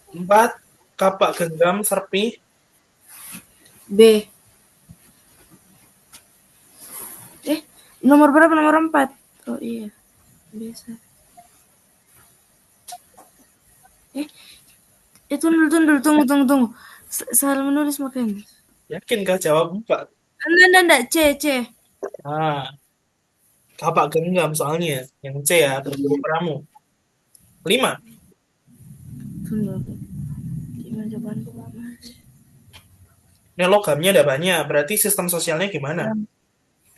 Speaker 1: 4, kapak genggam serpih.
Speaker 2: B. Nomor berapa? Nomor 4. Oh iya. Biasa. Tunggu. Salah menulis makanya.
Speaker 1: Yakinkah jawab 4?
Speaker 2: Enggak. C.
Speaker 1: Kapak genggam soalnya. Yang C ya, berburu peramu. 5.
Speaker 2: Tunggu. Gimana jawaban Mas?
Speaker 1: Ini logamnya ada banyak, berarti sistem sosialnya gimana?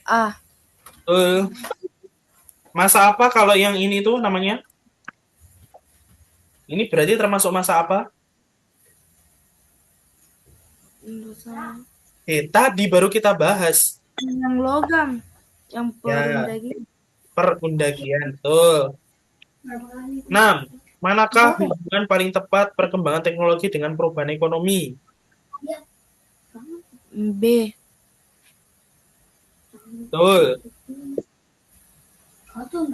Speaker 2: A.
Speaker 1: Masa apa kalau yang ini tuh namanya? Ini berarti termasuk masa apa? Tadi baru kita bahas.
Speaker 2: Yang logam. Yang perundagian.
Speaker 1: Perundagian, betul. 6. Manakah hubungan paling tepat perkembangan teknologi dengan perubahan ekonomi?
Speaker 2: B.
Speaker 1: Betul. 7.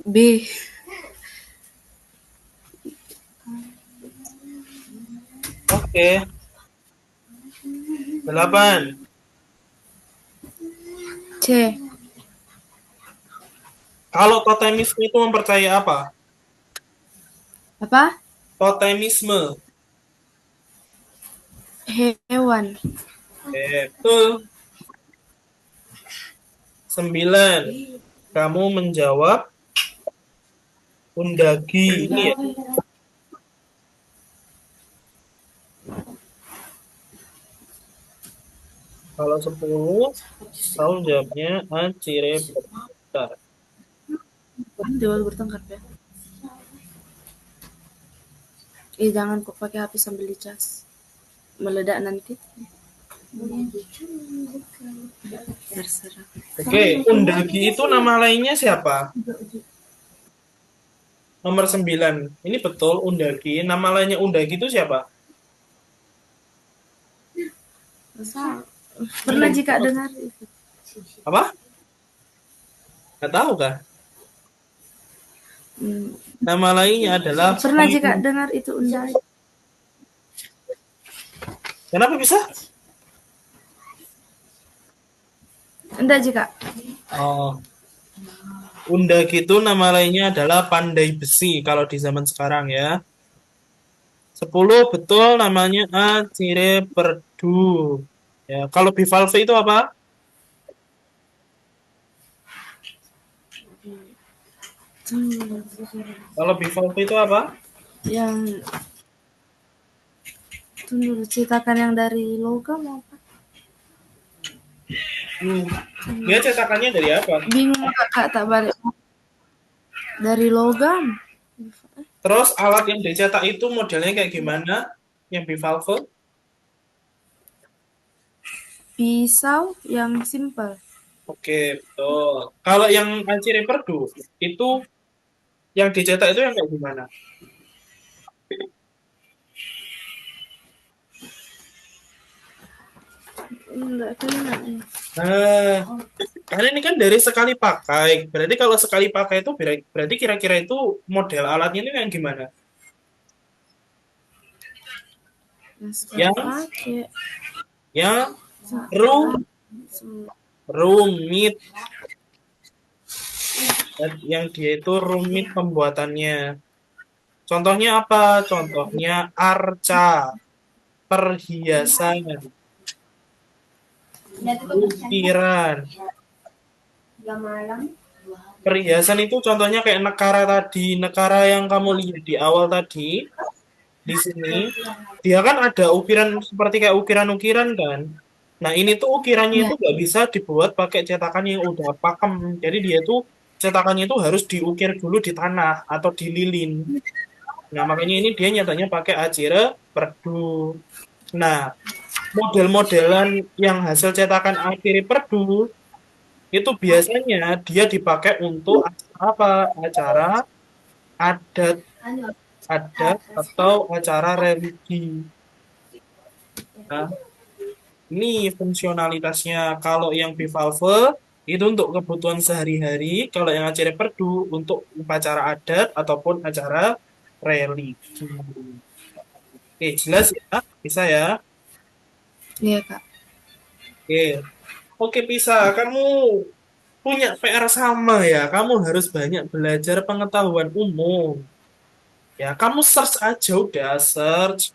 Speaker 2: B.
Speaker 1: Oke. 8.
Speaker 2: C.
Speaker 1: Kalau totemisme itu mempercayai apa?
Speaker 2: Apa?
Speaker 1: Totemisme.
Speaker 2: Hewan.
Speaker 1: Betul. 9. Kamu menjawab undagi. Ini ya. Kalau 10, tahu jawabnya acire bertengkar.
Speaker 2: Dewa bertengkar ya. Jangan kok pakai HP sambil dicas. Meledak nanti. Terserah.
Speaker 1: Oke, undagi itu nama lainnya siapa? Nomor 9. Ini betul undagi. Nama lainnya undagi itu siapa?
Speaker 2: Pernah jika dengar itu?
Speaker 1: Apa? Nggak tahu kah? Nama lainnya adalah
Speaker 2: Pernah jika dengar itu undagi.
Speaker 1: Kenapa bisa?
Speaker 2: Enggak jika.
Speaker 1: Undagi itu nama lainnya adalah pandai besi kalau di zaman sekarang ya. 10 betul namanya acire perdu. Ya, kalau bivalve itu apa? Kalau bivalve itu apa?
Speaker 2: Yang tunggu dulu, cetakan yang dari logam apa?
Speaker 1: Dia cetakannya dari apa?
Speaker 2: Bingung Kak, tak balik. Dari logam.
Speaker 1: Terus alat yang dicetak itu modelnya kayak gimana? Yang bivalve?
Speaker 2: Pisau yang simple.
Speaker 1: Oke, betul. Kalau yang Ancire Perdu itu yang dicetak itu yang kayak gimana?
Speaker 2: Enggak kena.
Speaker 1: Nah, karena ini kan dari sekali pakai. Berarti kalau sekali pakai itu berarti kira-kira itu model alatnya ini yang gimana?
Speaker 2: Yang
Speaker 1: Yang
Speaker 2: pakai.
Speaker 1: yang rumit. Yang dia itu rumit pembuatannya. Contohnya apa? Contohnya arca, perhiasan, ukiran. Perhiasan itu contohnya kayak nekara tadi, nekara yang kamu lihat di awal tadi, di sini, dia kan ada ukiran seperti kayak ukiran-ukiran kan. Nah ini tuh ukirannya itu nggak bisa dibuat pakai cetakan yang udah pakem. Jadi dia tuh cetakannya itu harus diukir dulu di tanah atau di lilin. Nah makanya ini dia nyatanya pakai Acire Perdu. Nah model-modelan yang hasil cetakan Acire Perdu itu biasanya dia dipakai untuk acara apa? Acara adat adat atau acara religi. Nah, ini fungsionalitasnya. Kalau yang bivalve itu untuk kebutuhan sehari-hari, kalau yang acara perdu untuk upacara adat ataupun acara religi. Oke, jelas ya? Bisa ya?
Speaker 2: Iya Kak.
Speaker 1: Oke. Oke, Pisa, kamu punya PR sama ya. Kamu harus banyak belajar pengetahuan umum. Ya, kamu search aja udah, search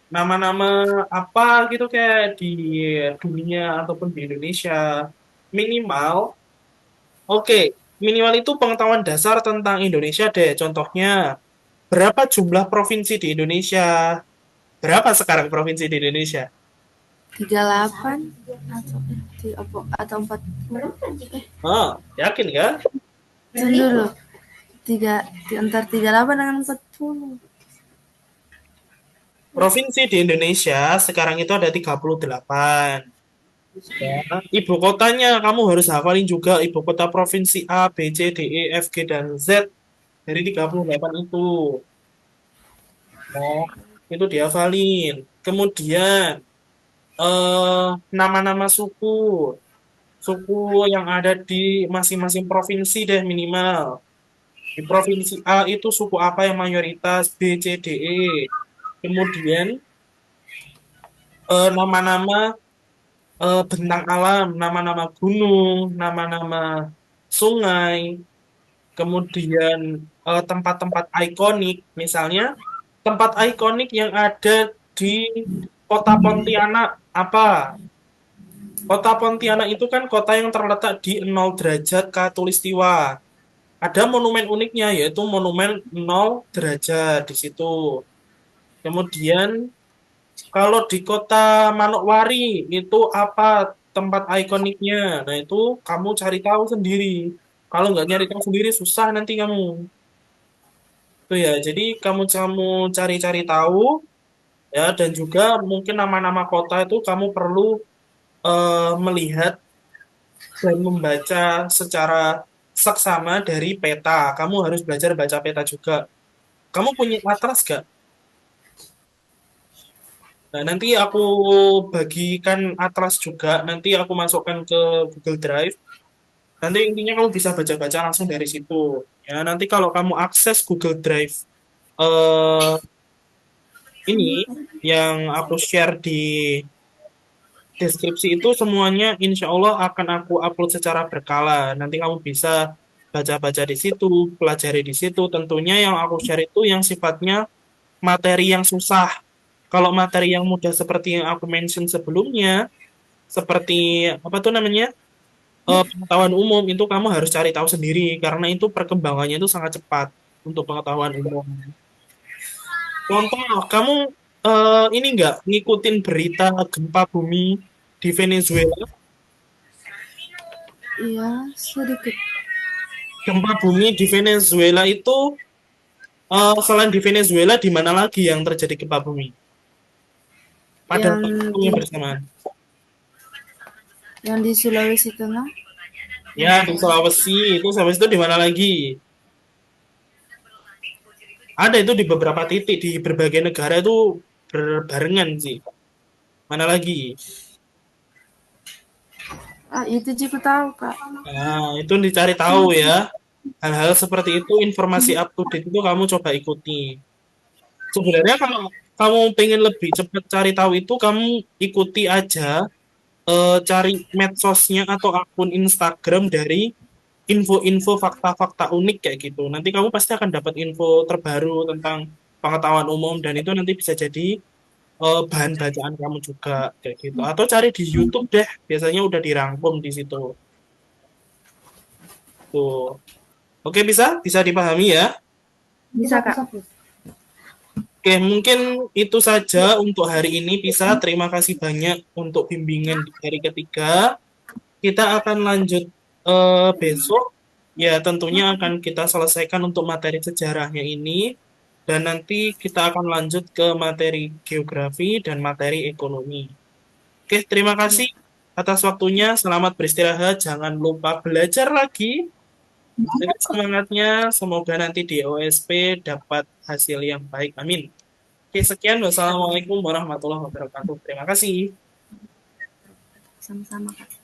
Speaker 1: nama-nama apa gitu kayak di dunia ataupun di Indonesia. Minimal, oke, minimal itu pengetahuan dasar tentang Indonesia deh. Contohnya, berapa jumlah provinsi di Indonesia? Berapa sekarang provinsi di Indonesia?
Speaker 2: 38 atau 40.
Speaker 1: Oh, yakin kan?
Speaker 2: Tunggu dulu. Antara 38 dengan 40.
Speaker 1: Provinsi di Indonesia sekarang itu ada 38. Ya, ibu kotanya kamu harus hafalin juga ibu kota provinsi A, B, C, D, E, F, G, dan Z dari 38 itu. Oh, itu dihafalin. Kemudian nama-nama suku, suku yang ada di masing-masing provinsi deh minimal. Di provinsi A itu suku apa yang mayoritas B, C, D, E. Kemudian nama-nama bentang alam, nama-nama gunung, nama-nama sungai, kemudian tempat-tempat ikonik, misalnya tempat ikonik yang ada di kota Pontianak apa? Kota Pontianak itu kan kota yang terletak di 0 derajat Katulistiwa. Ada monumen uniknya yaitu monumen 0 derajat di situ. Kemudian kalau di kota Manokwari itu apa tempat ikoniknya? Nah itu kamu cari tahu sendiri. Kalau nggak nyari tahu sendiri susah nanti kamu. Itu ya. Jadi kamu cari-cari tahu ya dan juga mungkin nama-nama kota itu kamu perlu melihat dan membaca secara seksama dari peta. Kamu harus belajar baca peta juga. Kamu punya atlas gak? Nah, nanti aku bagikan atlas juga. Nanti aku masukkan ke Google Drive. Nanti intinya kamu bisa baca-baca langsung dari situ. Ya, nanti kalau kamu akses Google Drive eh, ini yang aku share di deskripsi itu semuanya insya Allah akan aku upload secara berkala. Nanti kamu bisa baca-baca di situ, pelajari di situ. Tentunya yang aku share itu yang sifatnya materi yang susah. Kalau materi yang mudah seperti yang aku mention sebelumnya, seperti apa tuh namanya? pengetahuan umum itu kamu harus cari tahu sendiri karena itu perkembangannya itu sangat cepat untuk pengetahuan umum. Contoh, kamu ini nggak ngikutin berita gempa bumi di Venezuela?
Speaker 2: Iya, sedikit.
Speaker 1: Gempa bumi di Venezuela itu selain di Venezuela, di mana lagi yang terjadi gempa bumi? Pada
Speaker 2: Yang
Speaker 1: waktu
Speaker 2: di
Speaker 1: yang bersamaan.
Speaker 2: Sulawesi Tengah.
Speaker 1: Ya, di Sulawesi itu di mana lagi? Ada itu di beberapa titik di berbagai negara itu berbarengan sih. Mana lagi?
Speaker 2: Itu juga tahu, Kak.
Speaker 1: Nah, itu dicari tahu ya. Hal-hal seperti itu, informasi up to date itu kamu coba ikuti. Sebenarnya kalau kamu pengen lebih cepat cari tahu itu, kamu ikuti aja cari medsosnya atau akun Instagram dari info-info fakta-fakta unik kayak gitu. Nanti kamu pasti akan dapat info terbaru tentang pengetahuan umum dan itu nanti bisa jadi bahan bacaan kamu juga kayak gitu. Atau cari di YouTube deh, biasanya udah dirangkum di situ. Tuh. Oke, bisa dipahami ya.
Speaker 2: Bisa, Kak.
Speaker 1: Oke, mungkin itu saja untuk hari ini. Terima kasih banyak untuk bimbingan di hari ketiga. Kita akan lanjut besok. Ya, tentunya akan kita selesaikan untuk materi sejarahnya ini. Dan nanti kita akan lanjut ke materi geografi dan materi ekonomi. Oke, terima kasih atas waktunya. Selamat beristirahat. Jangan lupa belajar lagi. Dengan semangatnya, semoga nanti di OSP dapat hasil yang baik. Amin. Oke, sekian. Wassalamualaikum warahmatullahi wabarakatuh. Terima kasih.
Speaker 2: Sama-sama, Kak.